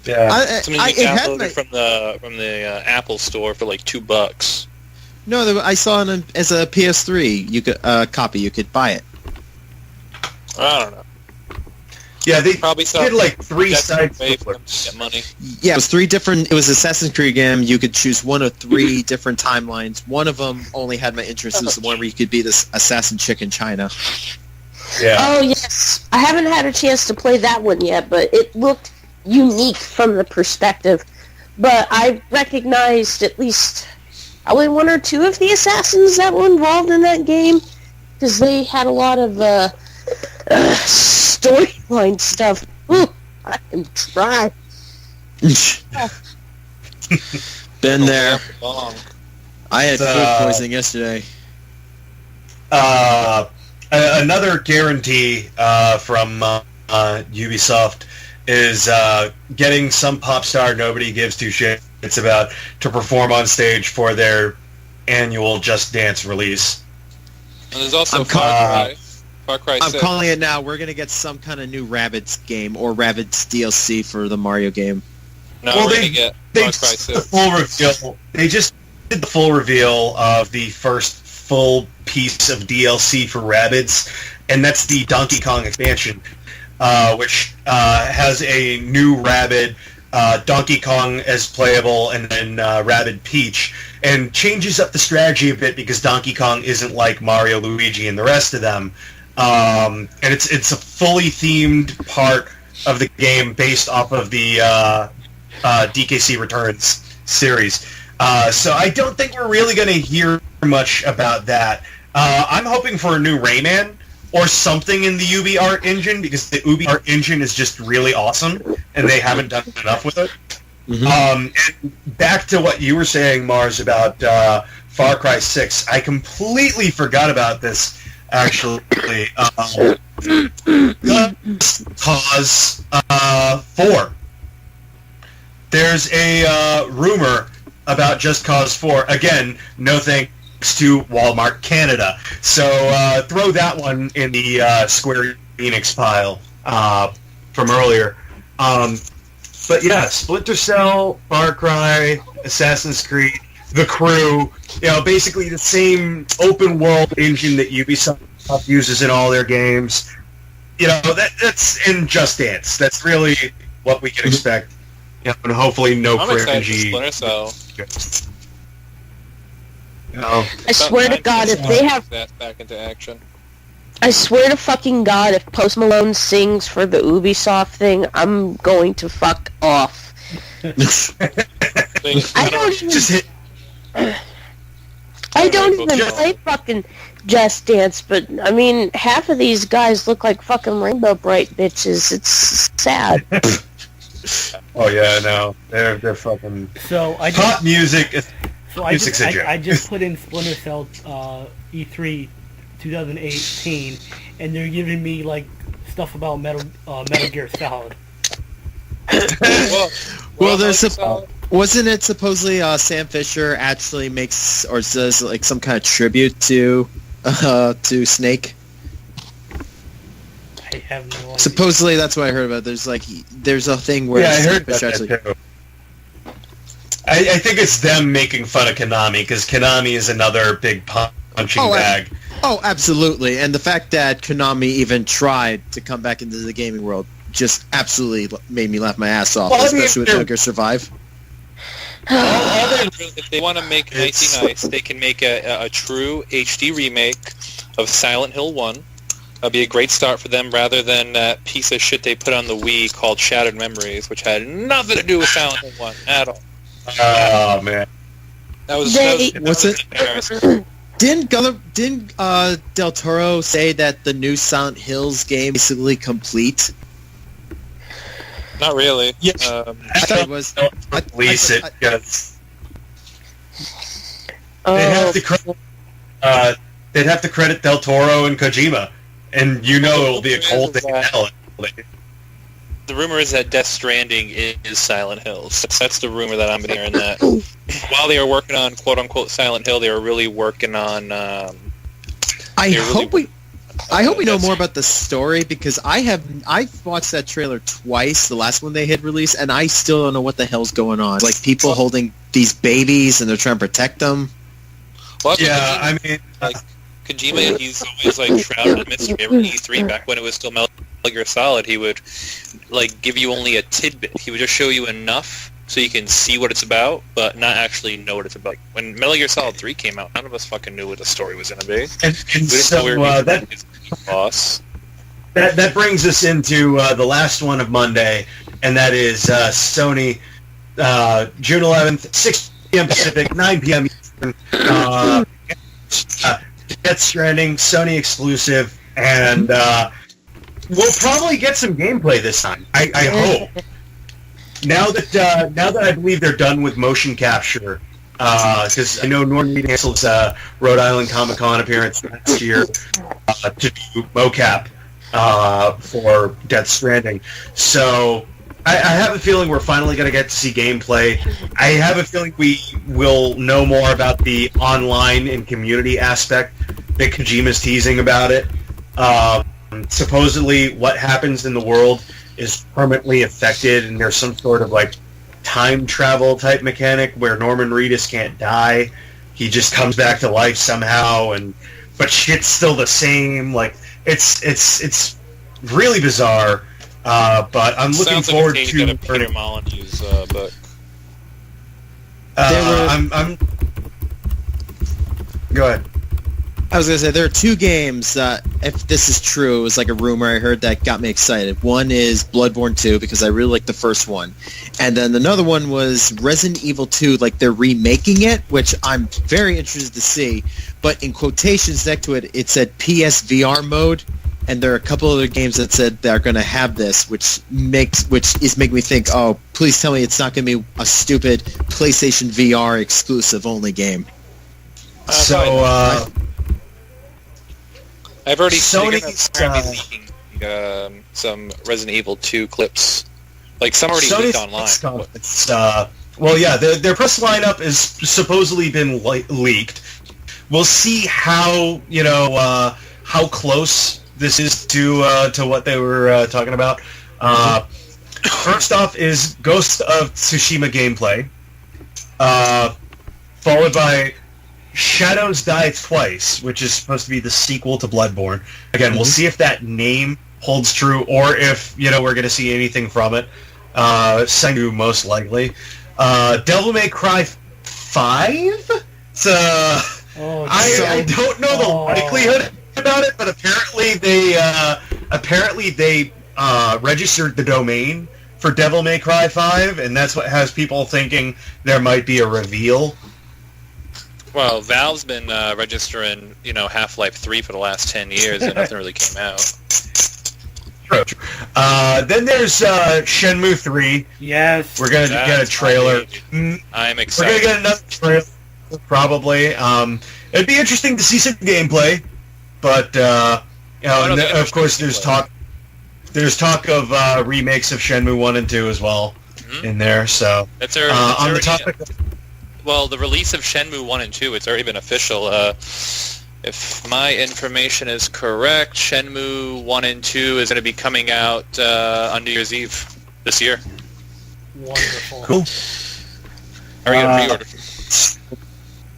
Yeah, Something you downloaded from the Apple Store for like $2. No, I saw it as a PS3. You could copy. You could buy it. I don't know. Yeah, they probably did like 3 side-scrollers. Get money. Yeah, it was 3 different. It was Assassin's Creed game. You could choose one of 3 different timelines. One of them only had my interest. It was the one where you could be this assassin chick in China. Yeah. Oh yes, I haven't had a chance to play that one yet, but it looked unique from the perspective. But I recognized at least probably 1 or 2 of the assassins that were involved in that game, because they had a lot of storyline stuff. Ooh, I am trying. Been there. I had food poisoning yesterday. Another guarantee from Ubisoft is getting some pop star nobody gives 2 shits about to perform on stage for their annual Just Dance release. And there's also Far Cry 6. I'm calling it now. We're going to get some kind of new Rabbids game or Rabbids DLC for the Mario game. No, we're going to get Far Cry 6. The full reveal. They just did the full reveal of the first full piece of DLC for Rabbids, and that's the Donkey Kong expansion, which has a new Rabbid, Donkey Kong as playable, and then Rabbid Peach, and changes up the strategy a bit because Donkey Kong isn't like Mario, Luigi, and the rest of them. And it's a fully themed part of the game based off of the DKC Returns series. So I don't think we're really going to hear much about that. I'm hoping for a new Rayman or something in the Ubi Art engine, because the Ubi Art engine is just really awesome, and they haven't done enough with it. Mm-hmm. And back to what you were saying, Marz, about Far Cry 6. I completely forgot about this, actually. Cause 4. There's a rumor about Just Cause 4. Again, no thanks to Walmart Canada. So throw that one in the Square Enix pile from earlier. But yeah, Splinter Cell, Far Cry, Assassin's Creed, The Crew, basically the same open world engine that Ubisoft uses in all their games. That's in Just Dance. That's really what we can expect. And hopefully no I'm excited for cringy. Splinter Cell. I swear to God, if they have... that back into action. I swear to fucking God, if Post Malone sings for the Ubisoft thing, I'm going to fuck off. I don't even... Just hit. I don't even play fucking Just Dance, but, I mean, half of these guys look like fucking Rainbow Bright bitches. It's sad. Oh yeah, no, they're fucking So I pop just, music. so I just put in Splinter Cell E3 2018, and they're giving me like stuff about Metal Gear Solid. Well, wasn't it supposedly Sam Fisher actually makes or says like some kind of tribute to Snake? I have no idea. Supposedly, that's what I heard about. There's a thing where I heard Fisher that too. I think it's them making fun of Konami because Konami is another big punching bag. Oh, absolutely. And the fact that Konami even tried to come back into the gaming world just absolutely made me laugh my ass off, especially with Metal Gear Survive. If they want to make nice, they can make a true HD remake of Silent Hill 1. That'd be a great start for them, rather than that piece of shit they put on the Wii called Shattered Memories, which had nothing to do with Silent Hill 1 at all. Oh man, What's it? Didn't Del Toro say that the new Silent Hills game is basically complete? Not really. Yeah. I thought it was. Release it because they'd have to credit Del Toro and Kojima, and it'll be a cold thing in hell. The rumor is that Death Stranding is Silent Hills. That's the rumor that I'm hearing. That while they were working on "quote unquote" Silent Hill, they were really working on. I hope we know more about the story, because I've watched that trailer twice, the last one they had released, and I still don't know what the hell's going on. Like people holding these babies and they're trying to protect them. Well, yeah, I mean, Kojima, he's always like shrouded in mystery. Every E3 back when it was still Metal Gear Solid, he would give you only a tidbit. He would just show you enough so you can see what it's about, but not actually know what it's about. When Metal Gear Solid 3 came out, none of us fucking knew what the story was going to be. And so that brings us into the last one of Monday, and that is Sony, June 11th, 6 p.m. Pacific, 9 p.m. Eastern. Death Stranding, Sony exclusive, and we'll probably get some gameplay this time. I hope. Now that I believe they're done with motion capture, because I know Norman canceled his Rhode Island Comic Con appearance last year to do mocap for Death Stranding. So I have a feeling we're finally going to get to see gameplay. I have a feeling we will know more about the online and community aspect that Kojima's teasing about it. Supposedly, what happens in the world is permanently affected, and there's some sort of time travel type mechanic where Norman Reedus can't die. He just comes back to life somehow, but shit's still the same. It's really bizarre. But I'm looking forward to Peter Molyneux's book. Go ahead. I was going to say, there are two games, if this is true, it was like a rumor I heard that got me excited. One is Bloodborne 2, because I really liked the first one. And then another one was Resident Evil 2, they're remaking it, which I'm very interested to see. But in quotations next to it, it said PSVR mode, and there are a couple other games that said they're going to have this, which is making me think, oh, please tell me it's not going to be a stupid PlayStation VR exclusive only game. I've already Sony's leaking some Resident Evil 2 clips. Some already leaked online. Well, yeah, their press lineup has supposedly been leaked. We'll see how how close this is to what they were talking about. First off is Ghost of Tsushima gameplay, followed by Shadows Die Twice, which is supposed to be the sequel to Bloodborne. Again, we'll see if that name holds true, or if we're going to see anything from it. Sengu most likely. Devil May Cry 5. I don't know the likelihood about it, but apparently they registered the domain for Devil May Cry 5, and that's what has people thinking there might be a reveal. Well, Valve's been registering, Half-Life 3 for the last 10 years, and nothing really came out. True. Then there's Shenmue 3. Yes. We're going to get a trailer. I'm excited. We're going to get another trailer, probably. It'd be interesting to see some gameplay, but, of course, there's talk of remakes of Shenmue 1 and 2 as well in there, so... That's already, on the topic of... Well, the release of Shenmue 1 and 2, it's already been official. If my information is correct, Shenmue 1 and 2 is going to be coming out on New Year's Eve this year. Wonderful. Cool. Are you going to pre-order?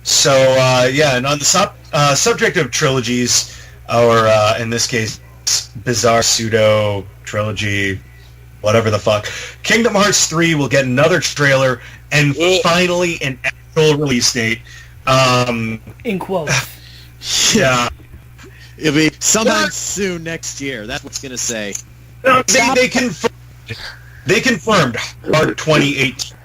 So, and on the subject of trilogies, or in this case, bizarre pseudo trilogy, whatever the fuck, Kingdom Hearts 3 will get another trailer and finally an actual release date. In quotes. Yeah. It'll be sometime soon next year. That's what's gonna say. No, they confirmed hard 2018.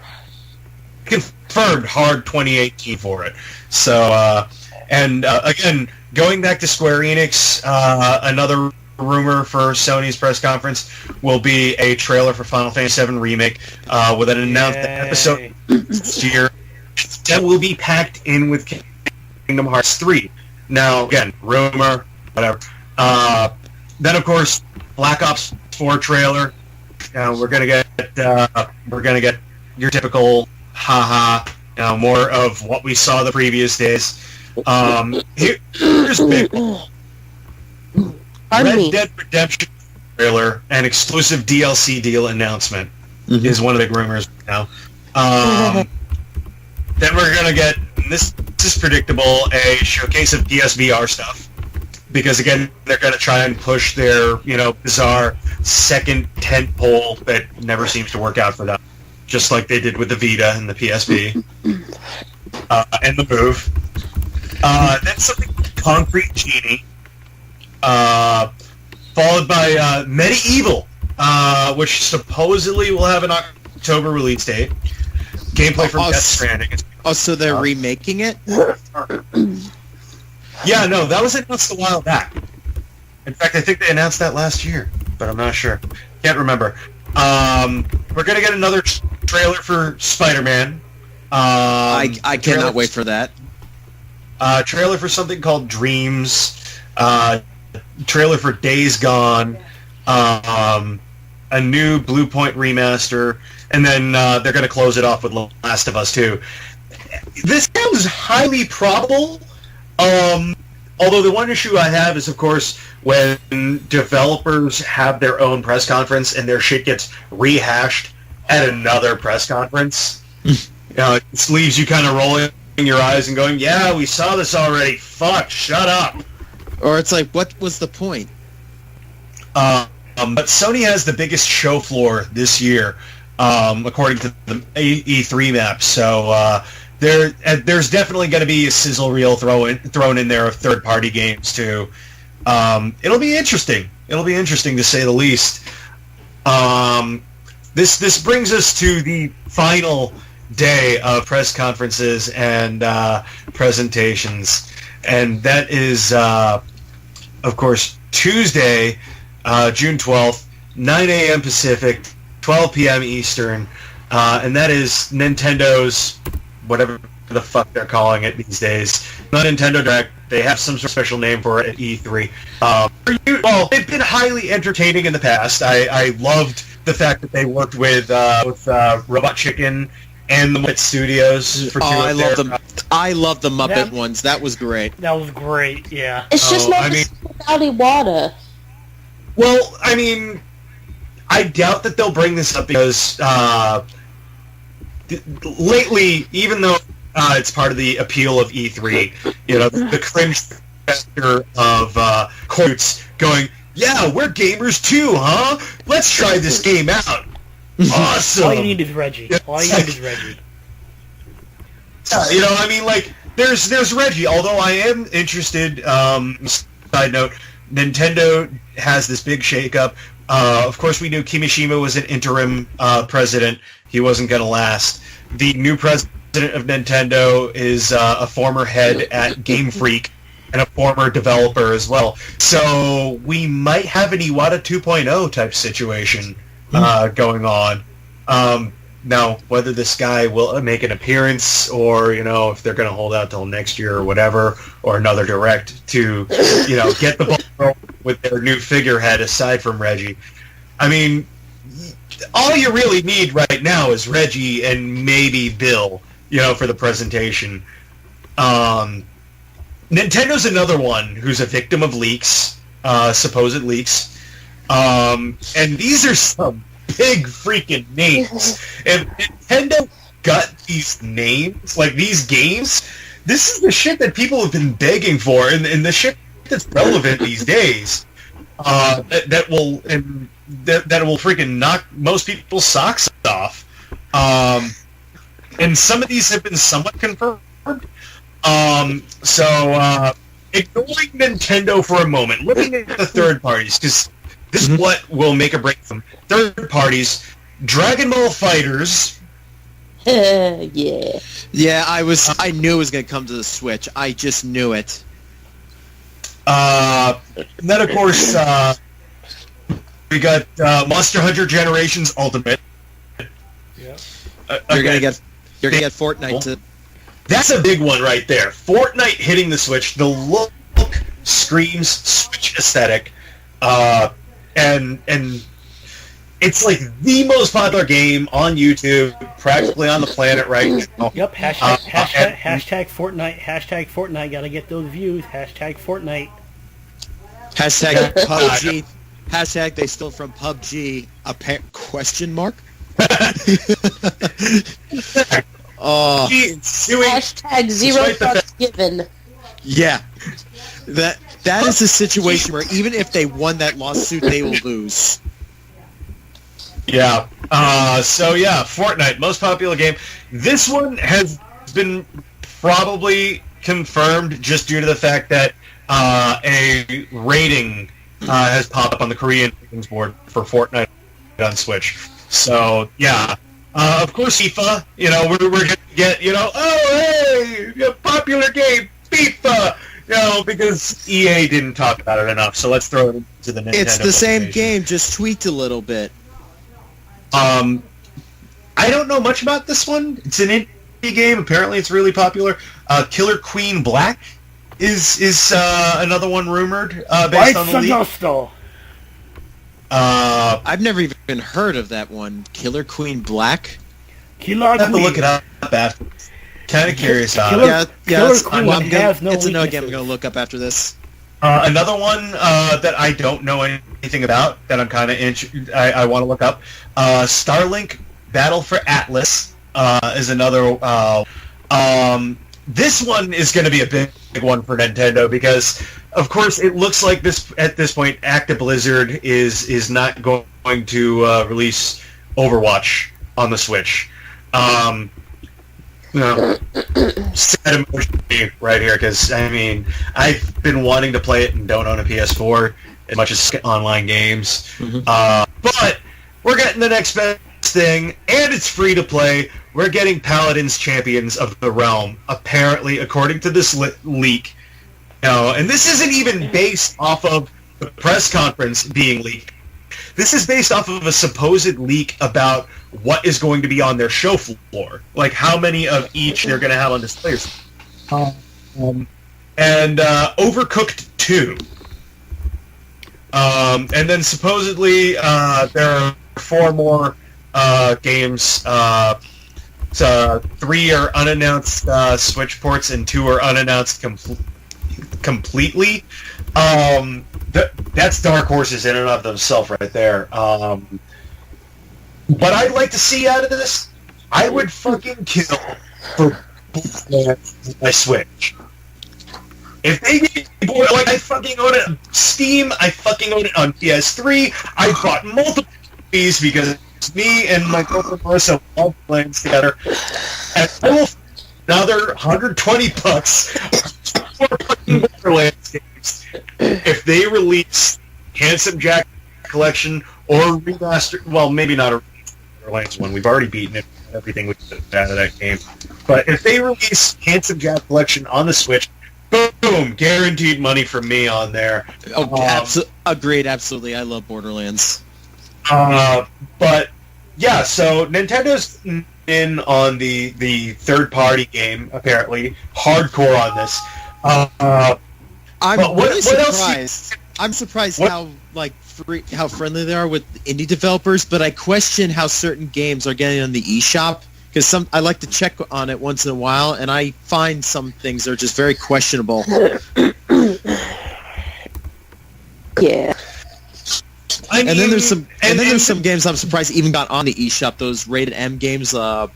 Confirmed hard 2018 for it. So, again, going back to Square Enix, another rumor for Sony's press conference will be a trailer for Final Fantasy VII Remake with an announced episode this year that will be packed in with Kingdom Hearts 3. Now, again, rumor, whatever. Then, of course, Black Ops 4 trailer. We're gonna get your typical haha. More of what we saw the previous days. Here's big. Red Dead Redemption trailer and exclusive DLC deal announcement is one of the big rumors now. Then we're gonna get, this is predictable, a showcase of PSVR stuff, because again they're gonna try and push their bizarre second tentpole that never seems to work out for them, just like they did with the Vita and the PSP and the Move. Then something like Concrete Genie. Followed by Medieval, which supposedly will have an October release date. Gameplay from Death Stranding. Oh, so they're remaking it? Yeah, no, that was announced a while back. In fact, I think they announced that last year, but I'm not sure. Can't remember. We're going to get another trailer for Spider-Man. I cannot wait for that. Trailer for something called Dreams. Trailer for Days Gone, a new Blue Point remaster, and then they're going to close it off with Last of Us 2. This sounds highly probable, although the one issue I have is, of course, when developers have their own press conference and their shit gets rehashed at another press conference. It just leaves you kind of rolling your eyes and going, yeah, we saw this already. Fuck, shut up. Or it's like, what was the point? But Sony has the biggest show floor this year, according to the E3 map. So there's definitely going to be a sizzle reel thrown in there of third-party games too. It'll be interesting. It'll be interesting to say the least. This brings us to the final day of press conferences and presentations, and that is, of course, Tuesday, June 12th, 9 a.m. Pacific, 12 p.m. Eastern, and that is Nintendo's, whatever the fuck they're calling it these days. Not Nintendo Direct. They have some sort of special name for it at E3. Well, they've been highly entertaining in the past. I loved the fact that they worked with Robot Chicken and the Muppet Studios for two I of love their... them. I love the Muppet That- ones. That was great. That was great, yeah. It's just not without Iwata. Well, I mean, I doubt that they'll bring this up because lately, even though it's part of the appeal of E3, the cringe factor of quotes going, "Yeah, we're gamers too, huh? Let's try this game out." Awesome. All you need is Reggie. All you need is Reggie. There's Reggie. Although I am interested. Side note: Nintendo has this big shakeup. Of course, we knew Kimishima was an interim president. He wasn't going to last. The new president of Nintendo is a former head at Game Freak and a former developer as well. So we might have an Iwata 2.0 type situation going on. Now, whether this guy will make an appearance or, if they're going to hold out till next year or whatever, or another direct to, get the ball rolling with their new figurehead aside from Reggie. I mean, all you really need right now is Reggie and maybe Bill, for the presentation. Nintendo's another one who's a victim of leaks, supposed leaks. And these are some big freaking names. If Nintendo got these names, like these games, this is the shit that people have been begging for, and the shit that's relevant these days. That will freaking knock most people's socks off. And some of these have been somewhat confirmed. So ignoring Nintendo for a moment, looking at the third parties, because this is what will make or break them. Third parties, Dragon Ball FighterZ. Yeah. Yeah, I knew it was going to come to the Switch. I just knew it. And then, of course, we got Monster Hunter Generations Ultimate. Yeah. You're gonna get Fortnite too. That's a big one right there. Fortnite hitting the Switch. The look screams Switch aesthetic, and it's like the most popular game on YouTube, practically on the planet right now. Yep. Hashtag Fortnite. Hashtag Fortnite. Gotta get those views. Hashtag Fortnite. Hashtag PUBG. Hashtag they stole from PUBG. Question mark? Oh. Hashtag zero fucks given. Yeah. That is a situation where even if they won that lawsuit, they will lose. Yeah. So yeah, Fortnite, most popular game. This one has been probably confirmed just due to the fact that a rating has popped up on the Korean ratings board for Fortnite on Switch. So yeah. Of course, FIFA. We're gonna get a popular game, FIFA. Because EA didn't talk about it enough. So let's throw it into the Nintendo. It's the same game, just tweaked a little bit. I don't know much about this one. It's an indie game. Apparently, it's really popular. Killer Queen Black is another one rumored based on the leak. I've never even heard of that one. Killer Queen Black? Killer Queen. I have to look it up after. Kind of curious about it. Killer Queen has no It's another weaknesses. game I'm going to look up after this. Another one that I don't know anything about that I'm kind of I want to look up. Starlink Battle for Atlas is another. This one is going to be a big one for Nintendo because, of course, it looks like at this point, Active Blizzard is not going to release Overwatch on the Switch. Sad emotion right here because I've been wanting to play it and don't own a PS4 as much as online games. Mm-hmm. But we're getting the next best thing, and it's free to play. We're getting Paladins Champions of the Realm, apparently, according to this leak. And this isn't even based off of the press conference being leaked. This is based off of a supposed leak about what is going to be on their show floor, like how many of each they're going to have on displays. And Overcooked 2. And then supposedly there are 4 more games So 3 are unannounced Switch ports, and 2 are unannounced completely. That's dark horses in and of themselves right there. What I'd like to see out of this, I would fucking kill for my Switch. If they get bored, like I fucking own it on Steam, I fucking own it on PS3. I bought multiple copies because it's me and my girlfriend Marissa love playing together. And I will another $120 for fucking Borderlands games if they release Handsome Jack Collection or remaster. Well, maybe not a Borderlands one. We've already beaten it. Everything we did out of that game. But if they release Handsome Jack Collection on the Switch, boom, guaranteed money from me on there. Agreed, absolutely. I love Borderlands. But yeah, so Nintendo's in on the third-party game, apparently. Hardcore on this. I'm really surprised. I'm surprised how friendly they are with indie developers, but I question how certain games are getting on the eShop, because I like to check on it once in a while, and I find some things are just very questionable. Yeah. And then there's some games I'm surprised even got on the eShop. Those rated M games. I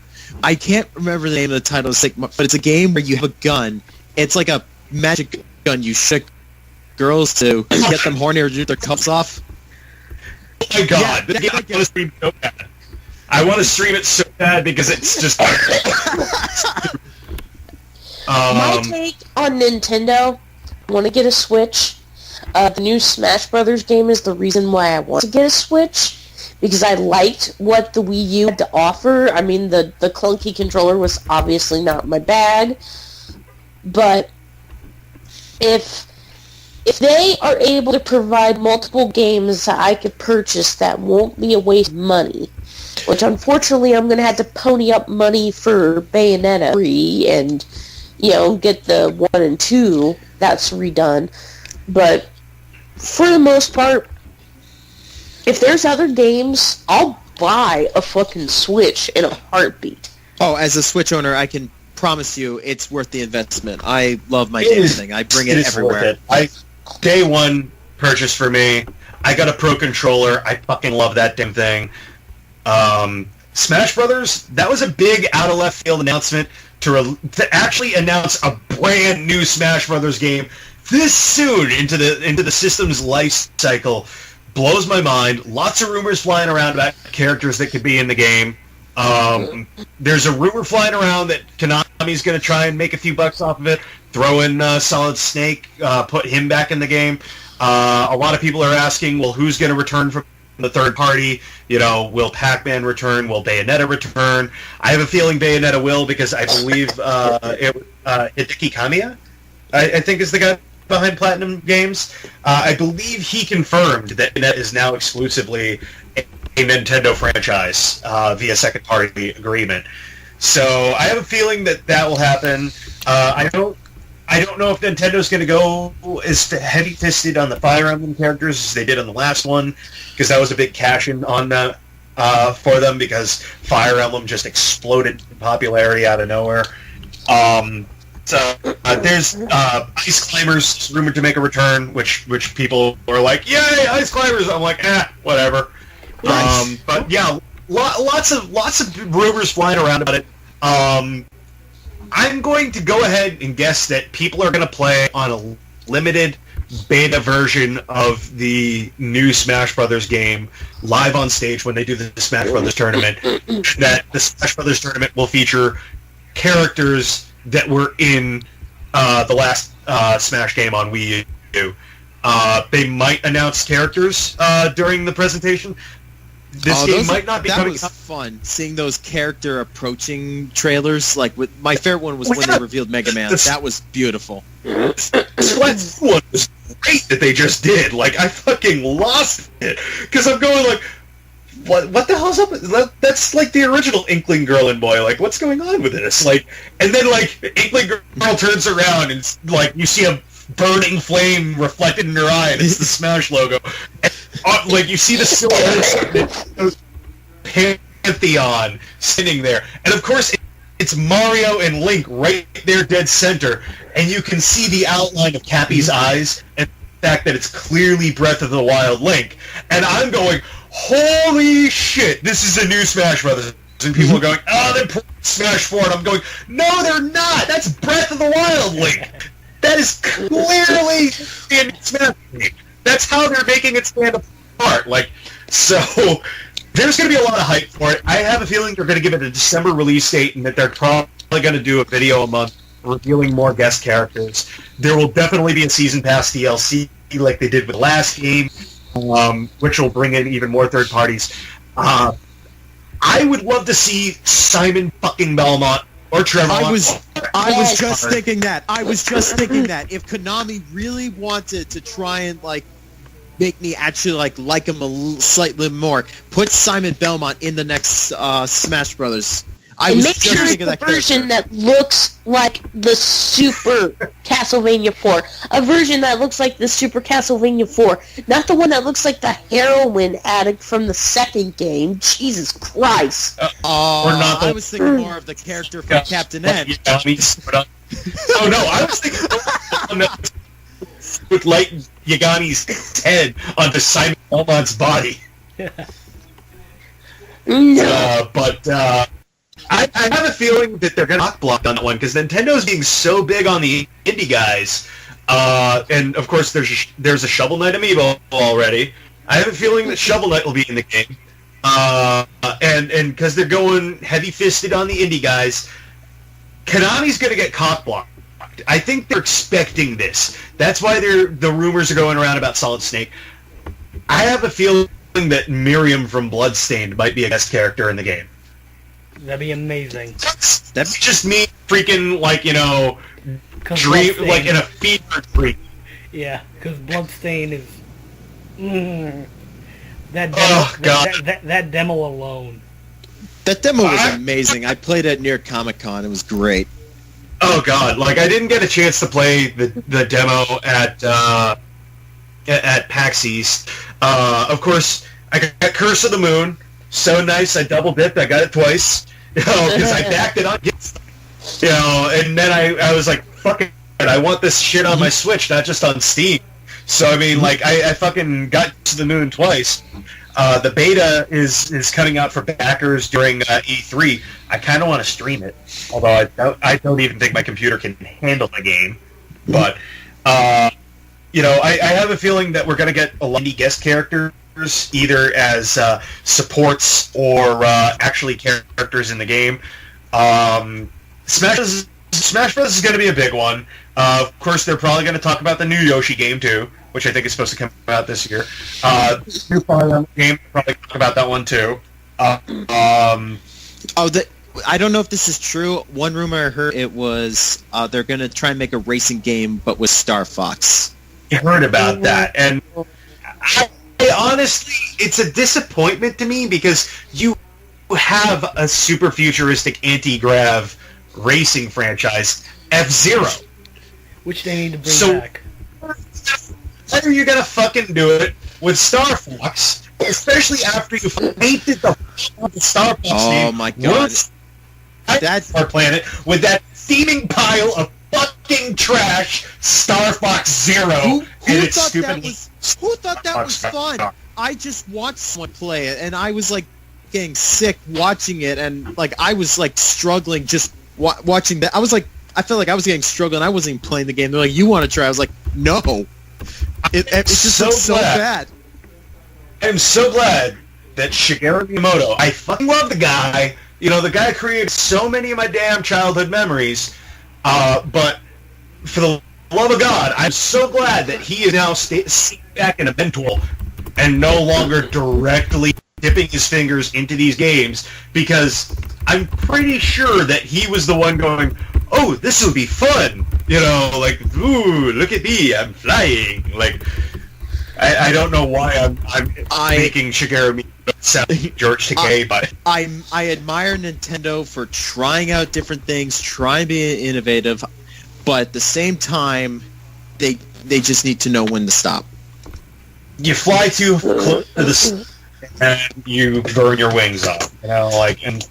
can't remember the name of the title, but it's a game where you have a gun. It's like a magic gun. You shoot girls to get them horny or shoot their cups off. Oh my god! Yeah, I want to stream so bad. I want to stream it so bad because it's just. My take on Nintendo. I want to get a Switch. The new Smash Brothers game is the reason why I want to get a Switch, because I liked what the Wii U had to offer. I mean, the clunky controller was obviously not my bag, but if they are able to provide multiple games that I could purchase that won't be a waste of money, which unfortunately I'm going to have to pony up money for Bayonetta 3 and, get the 1 and 2 that's redone, but for the most part, if there's other games, I'll buy a fucking Switch in a heartbeat. Oh, as a Switch owner, I can promise you it's worth the investment. I love my damn thing. I bring it everywhere. Day one purchase for me. I got a Pro Controller. I fucking love that damn thing. Smash Brothers, that was a big out of left field announcement to actually announce a brand new Smash Brothers game this soon into the system's life cycle. Blows my mind. Lots of rumors flying around about characters that could be in the game. There's a rumor flying around that Konami's going to try and make a few bucks off of it, throw in Solid Snake, put him back in the game. A lot of people are asking, well, who's going to return from the third party? Will Pac-Man return? Will Bayonetta return? I have a feeling Bayonetta will, because I believe Hideki Kamiya, I think, is the guy behind Platinum Games. I believe he confirmed that Bayonetta is now exclusively a Nintendo franchise via second-party agreement. So I have a feeling that will happen. I don't know if Nintendo's going to go as heavy-fisted on the Fire Emblem characters as they did on the last one, because that was a big cash-in on for them, because Fire Emblem just exploded in popularity out of nowhere. So there's Ice Climbers rumored to make a return, which people are like, "Yay, Ice Climbers!" I'm like, whatever. Nice. But yeah, lots of rumors flying around about it. I'm going to go ahead and guess that people are going to play on a limited beta version of the new Smash Brothers game live on stage when they do the Smash Brothers tournament. That the Smash Brothers tournament will feature characters that were in the last Smash game on Wii U. They might announce characters during the presentation. This game might not be coming up. That was fun, seeing those character approaching trailers. My favorite one was when they revealed Mega Man. That was beautiful. This one was great that they just did. I fucking lost it. Because I'm going what the hell's up? That's the original Inkling Girl and Boy. What's going on with this? And then Inkling Girl turns around and you see a burning flame reflected in her eye, and it's the Smash logo. And, you see the silhouette Pantheon sitting there, and of course it's Mario and Link right there dead center, and you can see the outline of Cappy's eyes and the fact that it's clearly Breath of the Wild Link. And I'm going, holy shit, this is a new Smash Brothers. And people are going, oh, they're putting Smash 4. And I'm going, no, they're not. That's Breath of the Wild Link. That is clearly in Smash. That's how they're making it stand apart. Like, so there's going to be a lot of hype for it. I have a feeling they're going to give it a December release date and that they're probably going to do a video a month revealing more guest characters. There will definitely be a Season Pass DLC like they did with the last game, which will bring in even more third parties. I would love to see Simon fucking Belmont or Trevor. I was just thinking that. If Konami really wanted to try and like make me actually like him slightly more, put Simon Belmont in the next Smash Brothers. Make sure it's the version that looks like the Super Castlevania 4. A version that looks like the Super Castlevania 4. Not the one that looks like the heroin addict from the second game. Jesus Christ. I was thinking more of the character from Captain N. Oh, no, I was thinking with Light Yagani's head onto Simon Belmont's body. No. I have a feeling that they're going to block on that one because Nintendo's being so big on the indie guys, and of course there's a Shovel Knight amiibo already. I have a feeling that Shovel Knight will be in the game, and because they're going heavy-fisted on the indie guys, Konami's going to get cock-blocked. I think they're expecting this. That's why the rumors are going around about Solid Snake. I have a feeling that Miriam from Bloodstained might be a guest character in the game. That'd be amazing. That's just me freaking, dream, like in a fever dream. Yeah, because Bloodstain is... that demo, Oh, God. That demo alone. That demo was amazing. I played it near Comic-Con. It was great. Oh, God. I didn't get a chance to play the demo at PAX East. Of course, I got Curse of the Moon. So nice, I double dipped. I got it twice, because I backed it up. And then I was like, fuck it, I want this shit on my Switch, not just on Steam. So I mean, I fucking got to the moon twice. The beta is coming out for backers during E3. I kind of want to stream it, although I don't even think my computer can handle the game. But I have a feeling that we're going to get a lot of guest characters, either as supports or actually characters in the game. Smash Bros. Is going to be a big one. Of course, they're probably going to talk about the new Yoshi game, too, which I think is supposed to come out this year. New Fire Emblem game, probably talk about that one, too. I don't know if this is true. One rumor I heard, it was they're going to try and make a racing game, but with Star Fox. I heard about that, and honestly, it's a disappointment to me because you have a super futuristic anti-grav racing franchise, F-Zero. Which they need to bring back. How are you going to fucking do it with Star Fox, especially after you painted the Star Fox name? Oh my god. That's our planet with that steaming pile of fucking trash, Star Fox Zero. Who thought that was fun? I just watched someone play it, and I was getting sick watching it, and I was struggling just watching that. I felt like I was getting struggling. I wasn't even playing the game. They're like, "You want to try?" I was like, "No." It just looks so bad. I'm so glad that Shigeru Miyamoto. I fucking love the guy. The guy created so many of my damn childhood memories. But for the love of God, I'm so glad that he is now sitting back in a mentor and no longer directly dipping his fingers into these games, because I'm pretty sure that he was the one going, oh, this will be fun. Ooh, look at me, I'm flying. I don't know why I'm making Shigeru Miyamoto sound like George Takei, but I admire Nintendo for trying out different things, trying to be innovative, but at the same time, they just need to know when to stop. You fly too close to the sun and you burn your wings off. And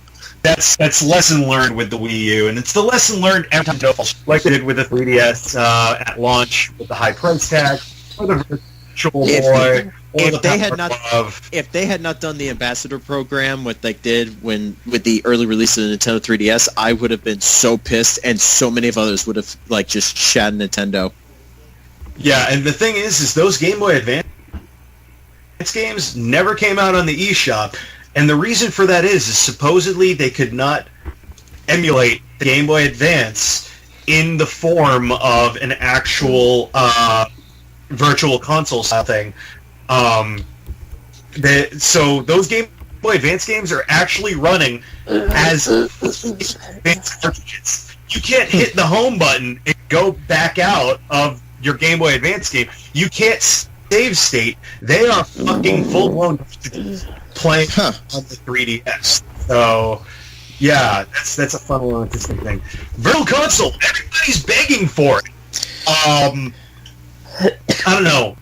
that's lesson learned with the Wii U, and it's the lesson learned every time Nintendo falls, like they did with the 3DS at launch with the high price tag, or the Virtual Boy, or the Power Glove. If they had not done the ambassador program, what they did with the early release of the Nintendo 3DS, I would have been so pissed, and so many of others would have like just shat Nintendo. Yeah, and the thing is those Game Boy Advance games never came out on the eShop. And the reason for that is supposedly they could not emulate the Game Boy Advance in the form of an actual virtual console style thing. So those Game Boy Advance games are actually running as advanced cartridges. You can't hit the home button and go back out of your Game Boy Advance game. You can't save state. They are fucking full-blown playing on the 3DS. So, yeah, that's a fun little interesting thing. Virtual console, everybody's begging for it. I don't know.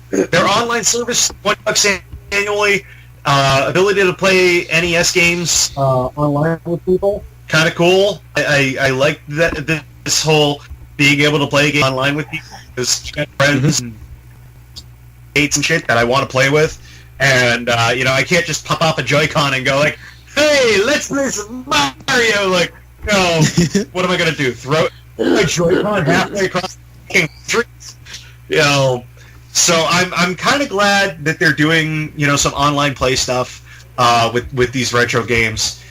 Their online service, $20 annually, ability to play NES games online with people, kind of cool. I like that this whole being able to play a game online with people. Because friends and mates and shit that I want to play with. And, I can't just pop off a Joy-Con and go like, hey, let's play some Mario! Like, no, what am I going to do? Throw a Joy-Con halfway across the streets? So I'm kind of glad that they're doing, some online play stuff with these retro games.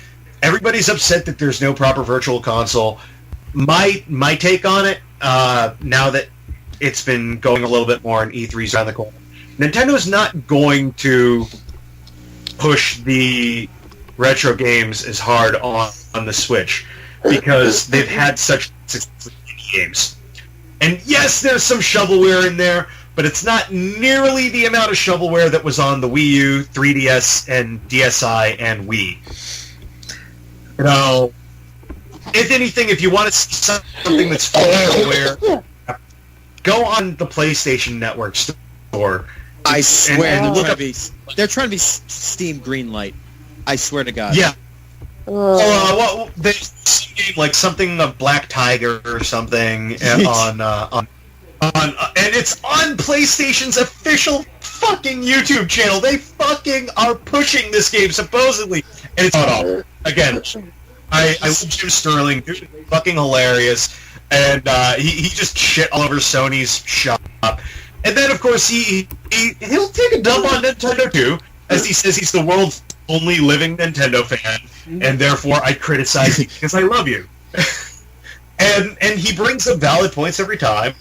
Everybody's upset that there's no proper virtual console. My take on it, now that it's been going a little bit more and E3's around the corner, Nintendo's not going to push the retro games as hard on the Switch because they've had such success with indie games. And yes, there's some shovelware in there, but it's not nearly the amount of shovelware that was on the Wii U, 3DS, and DSi, and Wii. If anything, if you want to see something that's full shovelware, go on the PlayStation Network store. I swear, they're trying to be Steam Greenlight. I swear to God. Yeah. There's some game like something of Black Tiger or something on and it's on PlayStation's official fucking YouTube channel. They fucking are pushing this game supposedly, and it's not all. Again, I love Jim Sterling, dude, fucking hilarious, and he just shit all over Sony's shop. And then, of course, he'll take a dump on Nintendo, too, as he says he's the world's only living Nintendo fan, and therefore I criticize you because I love you. and he brings up valid points every time.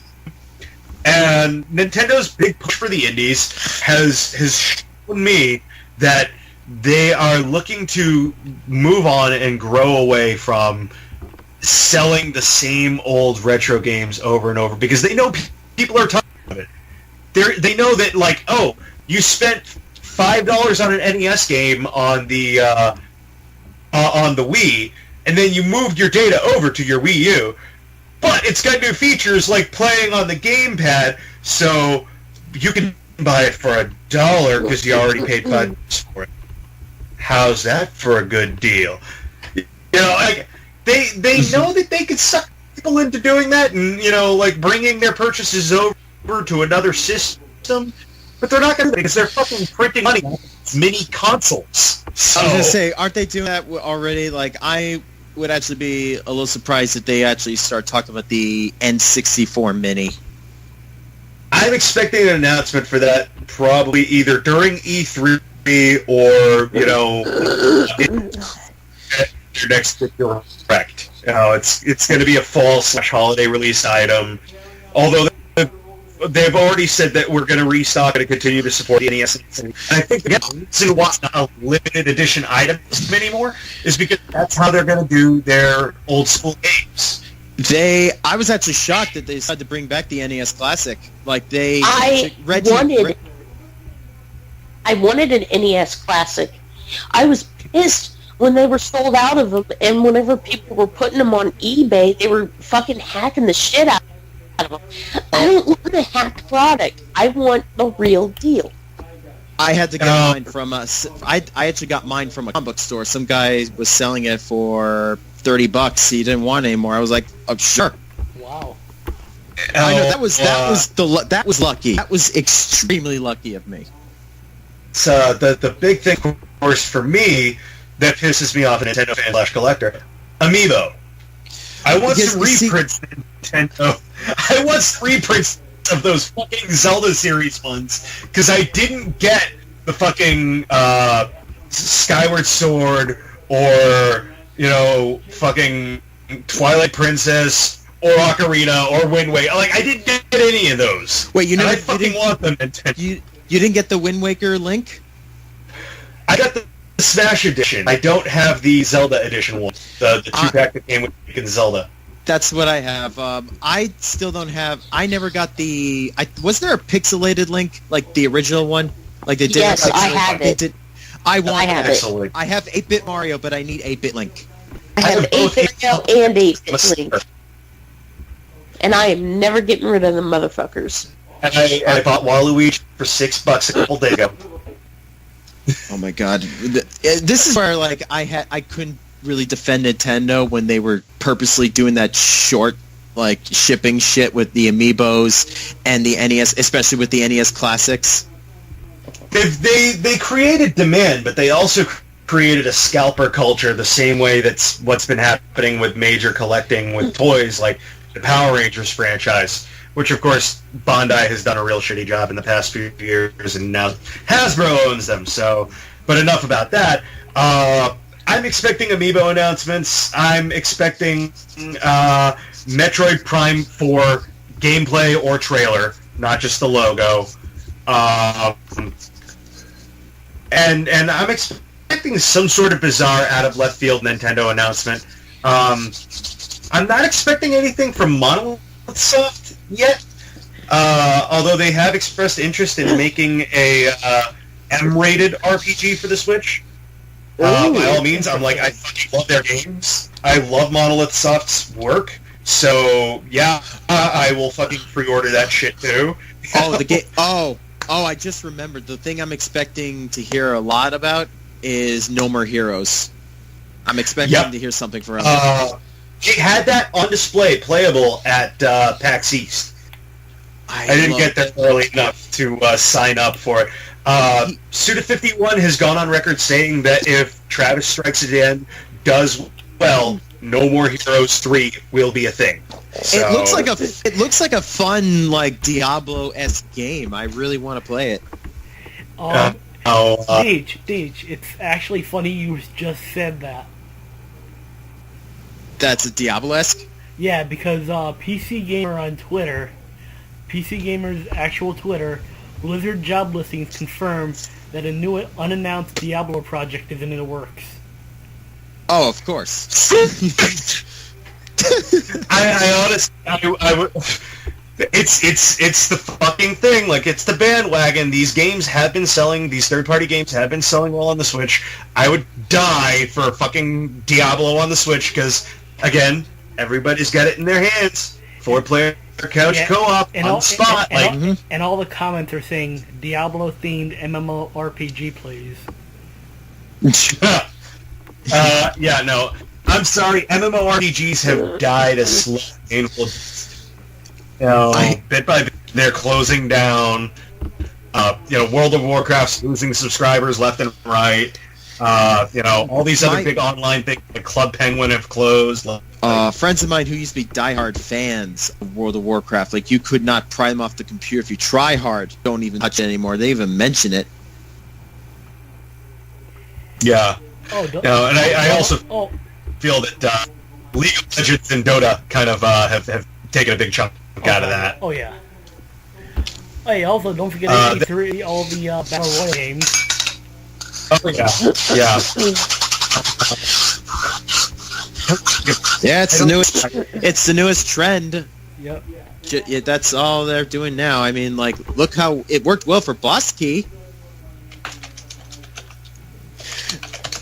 And Nintendo's big push for the indies has shown me that they are looking to move on and grow away from selling the same old retro games over and over because they know people are tired of it. They know that, like, oh, you spent $5 on an NES game on the Wii, and then you moved your data over to your Wii U, but it's got new features like playing on the gamepad, so you can buy it for $1 because you already paid $5 for it. How's that for a good deal? Like they know that they could suck people into doing that, and like bringing their purchases over to another system, but they're not going to because they're fucking printing money on mini consoles. So, I was going to say, aren't they doing that already? Like, I would actually be a little surprised if they actually start talking about the N64 Mini. I'm expecting an announcement for that probably either during E3 or, your next direct. It's going to be a fall/holiday release item, although they've already said that we're going to restock and continue to support the NES. And I think the reason why it's not a limited edition items anymore is because that's how they're going to do their old school games. I was actually shocked that they decided to bring back the NES Classic. Like I wanted an NES Classic. I was pissed when they were sold out of them, and whenever people were putting them on eBay, they were fucking hacking the shit out of them. I don't want a hacked product. I want the real deal. I had to get mine from I actually got mine from a comic book store. Some guy was selling it for $30. He didn't want it anymore. I was like, oh, sure. Wow. I know that was lucky. That was extremely lucky of me. So the big thing, of course, for me that pisses me off, a Nintendo fan / collector, Amiibo. I want some reprints, Nintendo. I want reprints of those fucking Zelda series ones, because I didn't get the fucking Skyward Sword or, fucking Twilight Princess or Ocarina or Wind Waker. Like, I didn't get any of those. Wait, I fucking want them, Nintendo. You didn't get the Wind Waker link? I got the Smash Edition. I don't have the Zelda Edition one. The 2-pack that came with Zelda. That's what I have. I still don't have... I never got the... Was there a pixelated link? Like the original one? Like they did. Yes, I have it. I have it. I have 8-bit Mario, but I need 8-bit Link. I have 8-bit Mario and 8-bit Link. And I am never getting rid of them motherfuckers. And I bought Waluigi for $6 a couple days ago. Oh my god. This is where, like, I couldn't really defend Nintendo when they were purposely doing that short, like, shipping shit with the Amiibos and the NES, especially with the NES Classics. They created demand, but they also created a scalper culture the same way that's what's been happening with major collecting with toys, like the Power Rangers franchise, which, of course, Bandai has done a real shitty job in the past few years, and now Hasbro owns them. So, but enough about that. I'm expecting Amiibo announcements. I'm expecting Metroid Prime 4 gameplay or trailer, not just the logo. And I'm expecting some sort of bizarre out-of-left-field Nintendo announcement. I'm not expecting anything from Monolith Soft yet, although they have expressed interest in making a M-rated RPG for the Switch. By all means, I fucking love their games. I love Monolith Soft's work, so yeah, I will fucking pre-order that shit too. Oh, the game! Oh, I just remembered. The thing I'm expecting to hear a lot about is No More Heroes. I'm expecting to hear something from them. They had that on display, playable at PAX East. I didn't get there early enough to sign up for it. Suda51 has gone on record saying that if Travis Strikes Again does well, No More Heroes 3 will be a thing. So, it looks like a fun, like, Diablo-esque game. I really want to play it. Deej, it's actually funny you just said that. That's a Diablo-esque? Yeah, because PC Gamer on Twitter, PC Gamer's actual Twitter, Blizzard job listings confirm that a new unannounced Diablo project is in the works. Oh, of course. I honestly, I would. It's the fucking thing. Like, it's the bandwagon. These games have been selling. These third-party games have been selling well on the Switch. I would die for fucking Diablo on the Switch because, again, everybody's got it in their hands. 4-player couch co-op on the spot. And all the comments are saying Diablo-themed MMORPG, please. Yeah, no. I'm sorry. MMORPGs have died a slow, painful. Bit by bit, they're closing down. World of Warcraft's losing subscribers left and right. All these other big online things like Club Penguin have closed. Friends of mine who used to be diehard fans of World of Warcraft, like, you could not pry them off the computer if you try hard. Don't even touch it anymore. They even mention it. Yeah. And I also feel that League of Legends and Dota kind of have taken a big chunk out of that. Oh, yeah. Hey, also, don't forget E3, all the Battle Royale games. Oh, yeah. Yeah. Yeah, it's the newest trend. Yep. Yeah, that's all they're doing now. I mean, like, look how it worked well for Boss Key.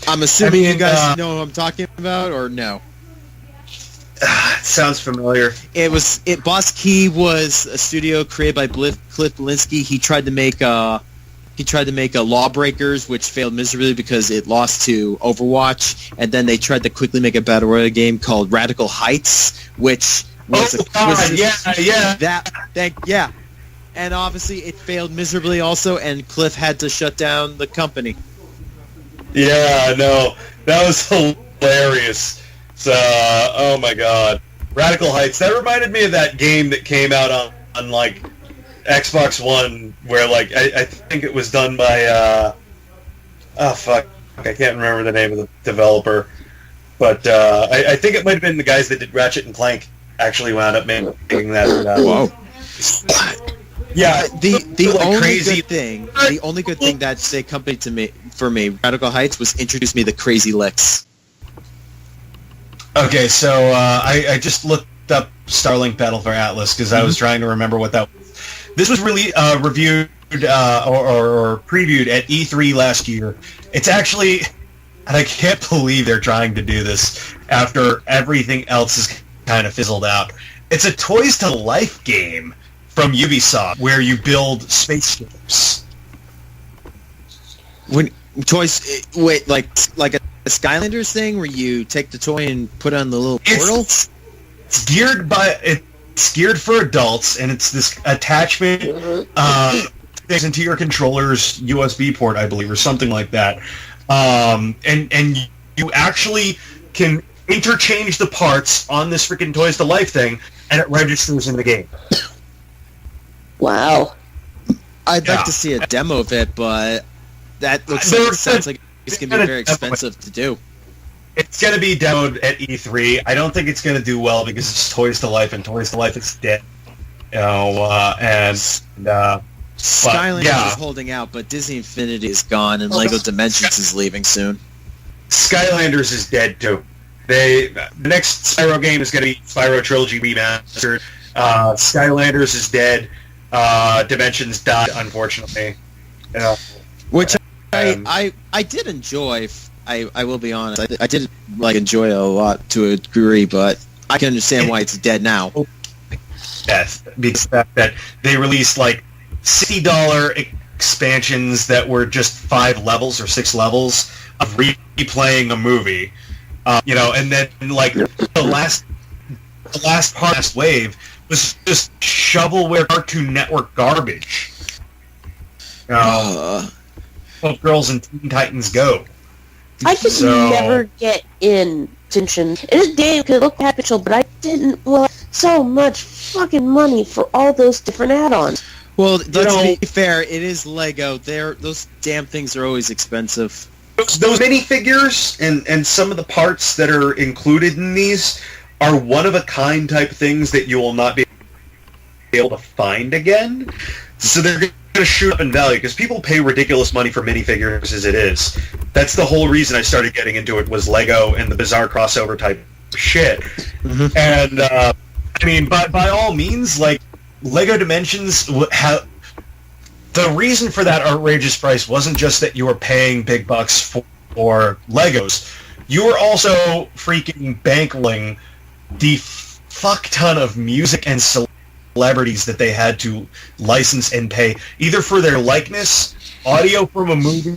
I'm assuming you guys know what I'm talking about, or no? It sounds familiar. Boss Key was a studio created by Cliff Blinsky. He tried to make He tried to make a Lawbreakers, which failed miserably because it lost to Overwatch, and then they tried to quickly make a battle royale game called Radical Heights, which was and obviously it failed miserably also, and Cliff had to shut down the company. Yeah, no, that was hilarious. So, oh my god, Radical Heights. That reminded me of that game that came out on like Xbox One, where like I think it was done by I can't remember the name of the developer, but I think it might have been the guys that did Ratchet and Clank actually wound up making that. Whoa. Yeah, the only good thing that say company for me, Radical Heights, was introduced me to Crazy Licks. Okay, so I just looked up Starlink Battle for Atlas because I was trying to remember what that was. This was really reviewed or previewed at E3 last year. It's actually, and I can't believe they're trying to do this after everything else has kind of fizzled out. It's a Toys to Life game from Ubisoft where you build spaceships. Like a Skylanders thing where you take the toy and put it on the little portal? It's geared for adults, and it's this attachment things into your controller's USB port, I believe, or something like that. And you actually can interchange the parts on this freaking Toys to Life thing, and it registers in the game. Wow. I'd like to see a demo of it, but that sounds like it's going to be very expensive to do. It's going to be demoed at E3. I don't think it's going to do well because it's Toys to Life, and Toys to Life is dead. Skylanders is holding out, but Disney Infinity is gone, and Lego Dimensions is leaving soon. Skylanders is dead too. The next Spyro game is going to be Spyro Trilogy Remastered. Skylanders is dead. Dimensions died, unfortunately. Which I did enjoy. I will be honest. I did enjoy it a lot to a degree, but I can understand why it's dead now. Yes, because that they released like $60 expansions that were just 5 levels or 6 levels of replaying a movie, and then like the last wave was just shovelware Cartoon Network garbage. Girls and Teen Titans Go. I just never get in tension. This game could look capital, but I didn't want so much fucking money for all those different add-ons. Well, let's be fair, it is Lego. Those damn things are always expensive. Those minifigures and some of the parts that are included in these are one-of-a-kind type things that you will not be able to find again. So they're going to shoot up in value because people pay ridiculous money for minifigures as it is. That's the whole reason I started getting into it was Lego and the bizarre crossover type shit. Mm-hmm. And, by all means, like, Lego Dimensions the reason for that outrageous price wasn't just that you were paying big bucks for Legos. You were also freaking bankrolling the fuck ton of music and celebrities that they had to license and pay, either for their likeness, audio from a movie,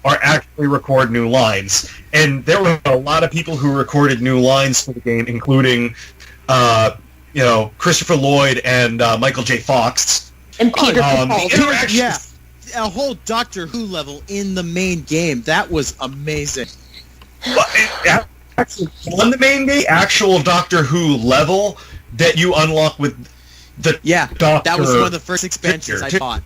or actually record new lines. And there were a lot of people who recorded new lines for the game, including Christopher Lloyd and Michael J. Fox. And Peter Capaldi. Yeah, a whole Doctor Who level in the main game. That was amazing. Actually, on the main game, actual Doctor Who level that you unlock with the Doctor. That was one of the first expansions I bought.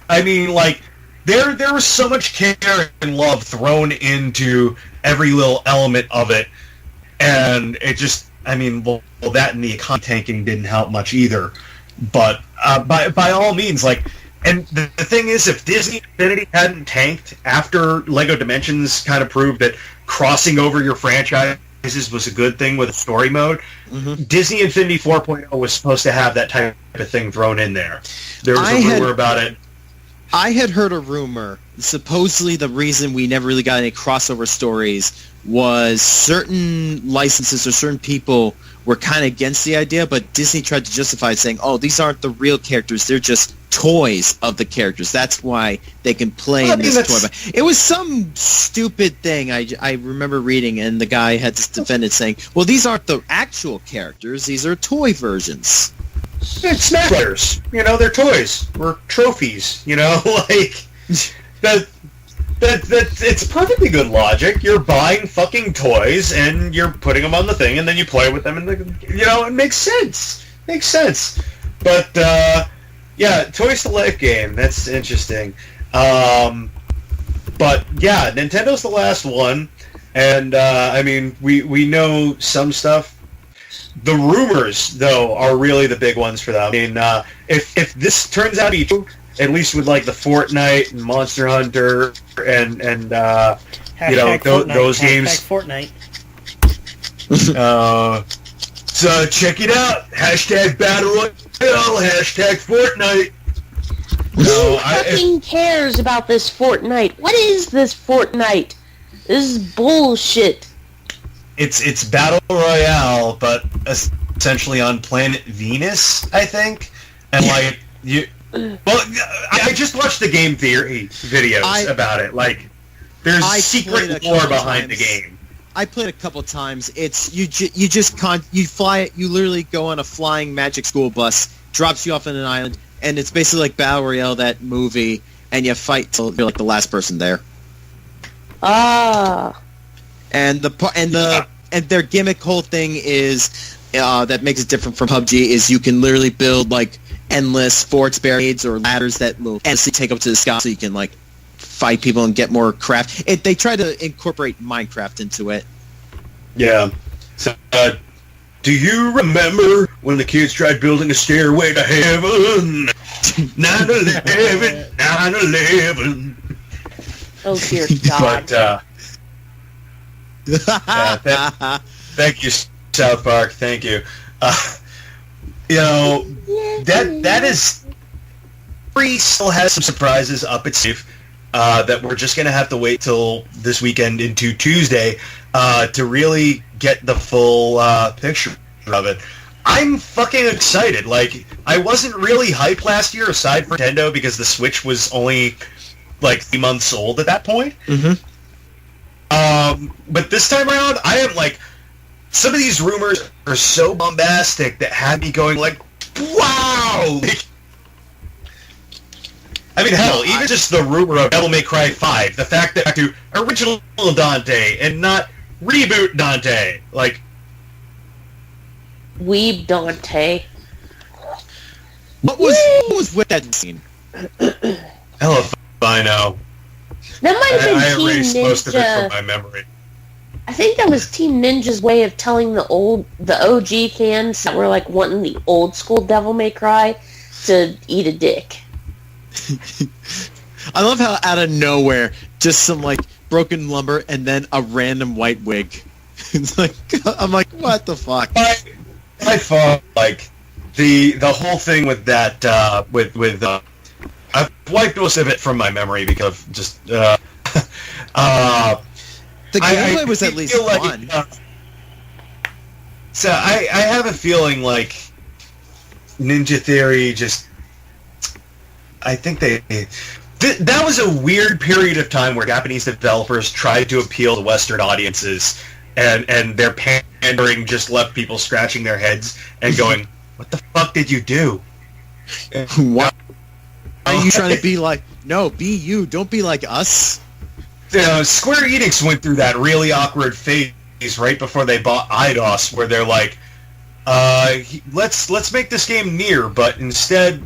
I mean, like, there was so much care and love thrown into every little element of it, and it just, that and the economy tanking didn't help much either. But by all means, like, and the thing is, if Disney Infinity hadn't tanked after Lego Dimensions kind of proved that crossing over your franchises was a good thing with a story mode, Disney Infinity 4.0 was supposed to have that type of thing thrown in there. There was a rumor about it. I had heard a rumor supposedly the reason we never really got any crossover stories was certain licenses or certain people were kind of against the idea, but Disney tried to justify it, saying, "Oh, these aren't the real characters; they're just toys of the characters. That's why they can play in this toy." It was some stupid thing I remember reading, and the guy had to defend it, saying, "Well, these aren't the actual characters; these are toy versions." It's Smash Brothers. You know, they're toys. We're trophies. You know, like that. It's perfectly good logic. You're buying fucking toys and you're putting them on the thing, and then you play with them, and it makes sense. Makes sense. But yeah, Toys to Life game. That's interesting. But yeah, Nintendo's the last one, and I mean, we know some stuff. The rumors, though, are really the big ones for them. I mean, if this turns out to be true, at least with like the Fortnite and Monster Hunter and those games. Fortnite. So check it out. Hashtag Battle Royale. Hashtag Fortnite. Who fucking cares about this Fortnite? What is this Fortnite? This is bullshit. It's Battle Royale, but essentially on planet Venus, I think. And like you. Well, I just watched the game theory videos about it. Like, there's secret lore behind the game. I played a couple times. It's you fly it. You literally go on a flying magic school bus, drops you off on an island, and it's basically like Battle Royale, that movie, and you fight till you're like the last person there. Ah. And their gimmick whole thing is that makes it different from PUBG is you can literally build like endless forts, barricades, or ladders that will endlessly take up to the sky, so you can like fight people and get more craft. They try to incorporate Minecraft into it. Yeah. So, do you remember when the kids tried building a stairway to heaven? 9/11, 9/11. Oh dear God. But thank you, South Park. Thank you. That is. Free still has some surprises up its sleeve that we're just gonna have to wait till this weekend into Tuesday to really get the full picture of it. I'm fucking excited. Like, I wasn't really hyped last year, aside from Nintendo, because the Switch was only like 3 months old at that point. Mm-hmm. But this time around, I am like. Some of these rumors are so bombastic that had me going like, wow! I mean, hell, even just the rumor of Devil May Cry 5, the fact that to original Dante and not reboot Dante, like... Weeb Dante. What was with that scene? Hell if I know. That might have been I Team erased Ninja. most of it from my memory. I think that was Team Ninja's way of telling the OG fans that were like wanting the old school Devil May Cry to eat a dick. I love how out of nowhere, just some like broken lumber and then a random white wig. It's like, I'm like, what the fuck? I thought like the whole thing with that I've wiped most of it from my memory because of just the gameplay was at least fun. So I have a feeling like Ninja Theory just... I think that was a weird period of time where Japanese developers tried to appeal to Western audiences, and their pandering just left people scratching their heads and going, what the fuck did you do? Why are you trying to be like... No, be you. Don't be like us. Square Enix went through that really awkward phase right before they bought Eidos, where they're like, let's make this game Nier, but instead,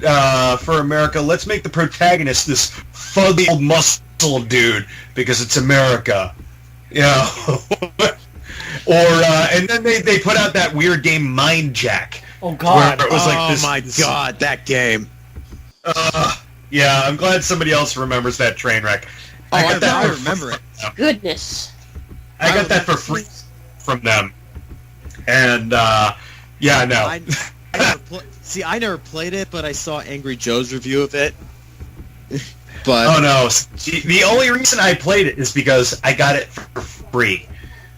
for America, let's make the protagonist this fuzzy old muscle dude, because it's America. You know? And then they put out that weird game Mind Jack. Oh, God. Where it was God, that game. Yeah, I'm glad somebody else remembers that train wreck. I remember it. Goodness. I got that for free from them. And, yeah, no. I never played it, but I saw Angry Joe's review of it. But oh no, the only reason I played it is because I got it for free,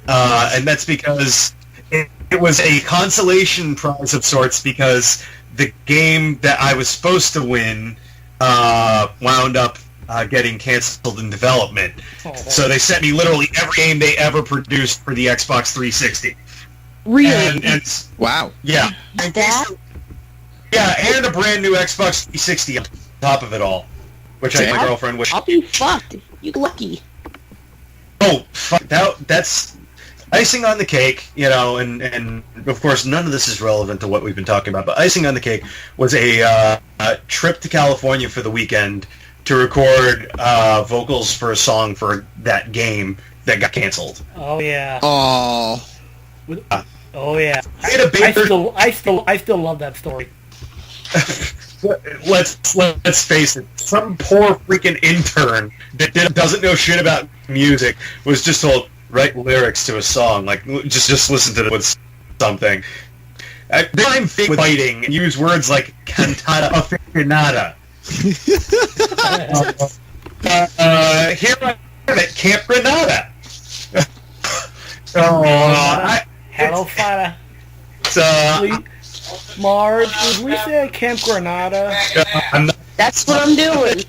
and that's because it was a consolation prize of sorts because the game that I was supposed to win wound up getting canceled in development. So they sent me literally every game they ever produced for the Xbox 360. Really? And wow. Yeah. That? Yeah, and a brand new Xbox 360 on top of it all, which I my girlfriend wished. I'll be fucked. You lucky. Oh, fuck, that's icing on the cake, you know, and of course none of this is relevant to what we've been talking about, but icing on the cake was a trip to California for the weekend to record vocals for a song for that game that got canceled. Oh yeah. Oh. Oh yeah. I had a baker. I still love that story. Let's face it. Some poor freaking intern that doesn't know shit about music was just told write lyrics to a song. Like just listen to it with something. I'm fighting and use words like cantata aficionada. Here I am at Camp Granada. Hello, Fada. Marz, would we say at Camp Granada? That's what I'm doing.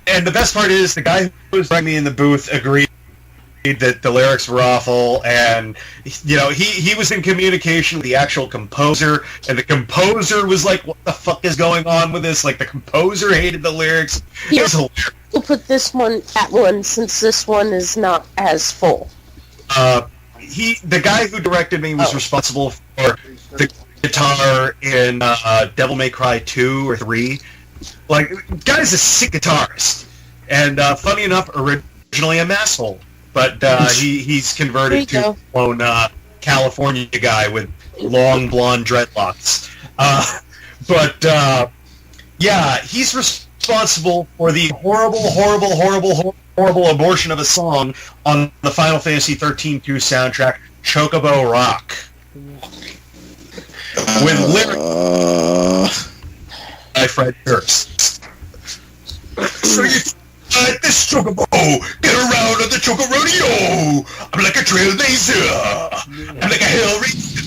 And the best part is the guy who was bringing me in the booth agreed that the lyrics were awful, and you know he was in communication with the actual composer, and the composer was like, "What the fuck is going on with this?" Like the composer hated the lyrics. It was hilarious. We'll put this one at one since this one is not as full. The guy who directed me was responsible for the guitar in Devil May Cry 2 or 3. Like, guy's a sick guitarist, and funny enough, originally a masshole. But he's converted to a lone California guy with long blonde dreadlocks. Yeah, he's responsible for the horrible abortion of a song on the Final Fantasy 13-2 soundtrack, Chocobo Rock. With lyrics by Fred Durst. So you this Chocobo, get around on the Choco Rodeo. I'm like a trailblazer. I'm like a hell racer.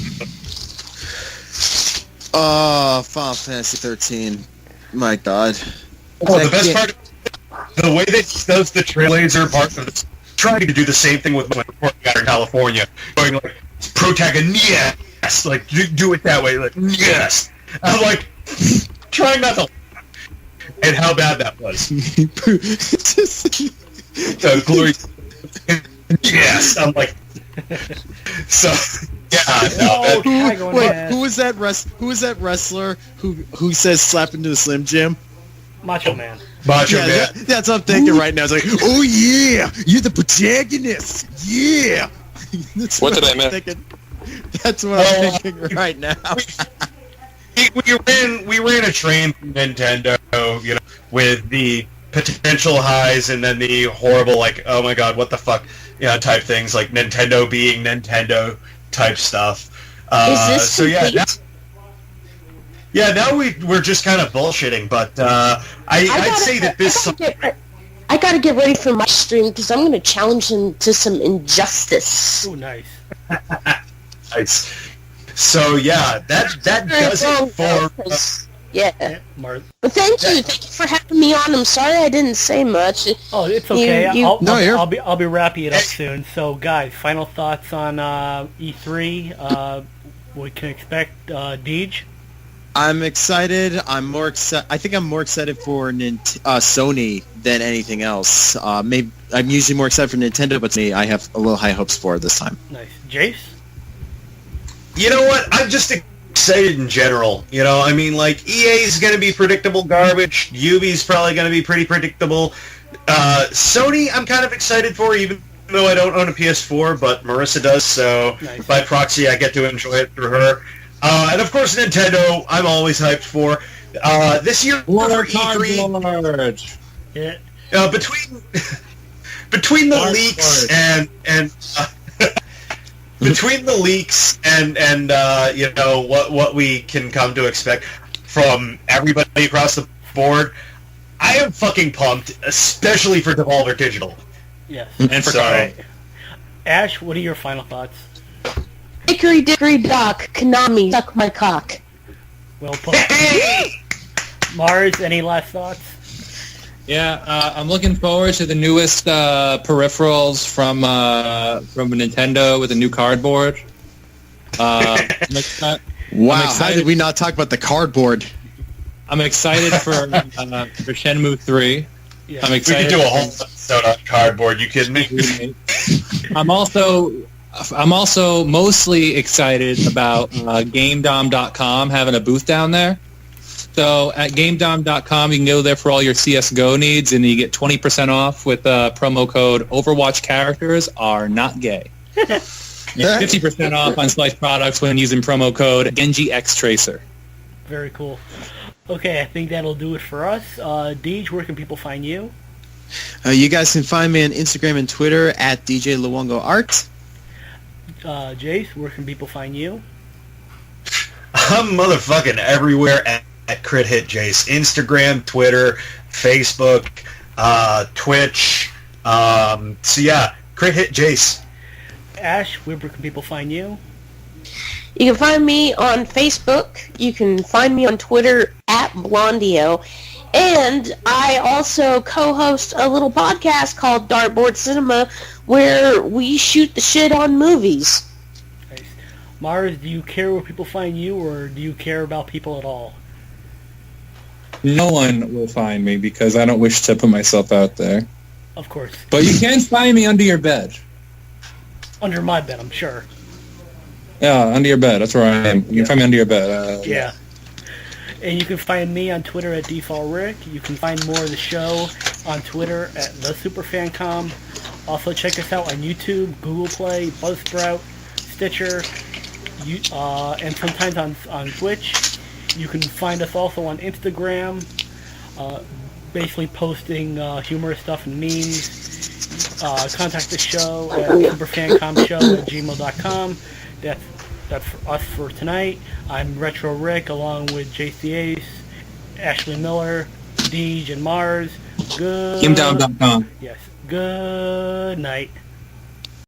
Final Fantasy 13. My God. Oh, the best part, the way that he does the trailblazer part of this, trying to do the same thing with when reporting out in California, going like, protagonist, like, do it that way, like, yes. I'm like, trying not to. And how bad that was. So, glory. Yes, I'm like. So, yeah. No, who was that wrestler who says slap into the Slim Jim? Macho Man. Macho Man. That's what I'm thinking right now. It's like, oh yeah, you're the protagonist. Yeah. What did I miss? That's what I'm thinking right now. We ran a train from Nintendo, you know, with the potential highs and then the horrible, like, oh my god, what the fuck, you know, type things, like Nintendo being Nintendo type stuff. Is this so now we're just kind of bullshitting, but I'd say that this. I gotta get ready for my stream because I'm gonna challenge him to some injustice. Oh, nice. Nice. So yeah, that does it for. Yeah. Marz. But thank you for having me on. I'm sorry I didn't say much. Oh, it's okay. I'll be wrapping it up Hey. soon. So, guys, final thoughts on E3. What we can expect. Deej? I'm excited. I think I'm more excited for Sony than anything else. Maybe I'm usually more excited for Nintendo, but I have a little high hopes for it this time. Nice. Jace? You know what? I'm just excited in general. You know, I mean, like, EA's going to be predictable garbage. Ubi's probably going to be pretty predictable. Sony, I'm kind of excited for, even though I don't own a PS4, but Marissa does, so Nice. by proxy, I get to enjoy it through her. And of course, Nintendo, I'm always hyped for. This year for E3, Yeah. between the leaks and between the leaks and you know what we can come to expect from everybody across the board, I am fucking pumped, especially for Devolver Digital. Yes. And for Kyle. Ash, what are your final thoughts? Hickory dickory dock, Konami, suck my cock. Well put. Marz, any last thoughts? Yeah, I'm looking forward to the newest peripherals from Nintendo with a new cardboard. Wow, how did we not talk about the cardboard? I'm excited for Shenmue 3. Yeah. I'm We excited. could do a whole episode on cardboard. You kidding me? I'm also mostly excited about GameDom.com having a booth down there. So at GameDom.com, you can go there for all your CS:GO needs, and you get 20% off with promo code Overwatch characters are not gay. 50% off on Slice products when using promo code GenjiXTracer. Very cool. Okay, I think that'll do it for us. Deej, where can people find you? You guys can find me on Instagram and Twitter at DJ Luongo Art. Jace, where can people find you? I'm motherfucking everywhere at Crit Hit Jace. Instagram, Twitter, Facebook, Twitch. So yeah, Crit Hit Jace. Ash, where can people find you? You can find me on Facebook. You can find me on Twitter at Blondio. And I also co-host a little podcast called Dartboard Cinema where we shoot the shit on movies. Nice. Marz, do you care where people find you, or do you care about people at all? No one will find me because I don't wish to put myself out there. Of course. But you can find me under your bed. Under my bed, I'm sure. Yeah, under your bed. That's where I am. You can find me under your bed. Yeah. And you can find me on Twitter at DefaultRick. You can find more of the show on Twitter at the SuperFancom. Also check us out on YouTube, Google Play, Buzzsprout, Stitcher, and sometimes on Twitch. You can find us also on Instagram, basically posting humorous stuff and memes. Contact the show at superfancomshow@gmail.com. That's for us for tonight. I'm Retro Rick along with JCAce, Ashley Miller, Deej, and Marz. GameDom.com. Yes. Good night.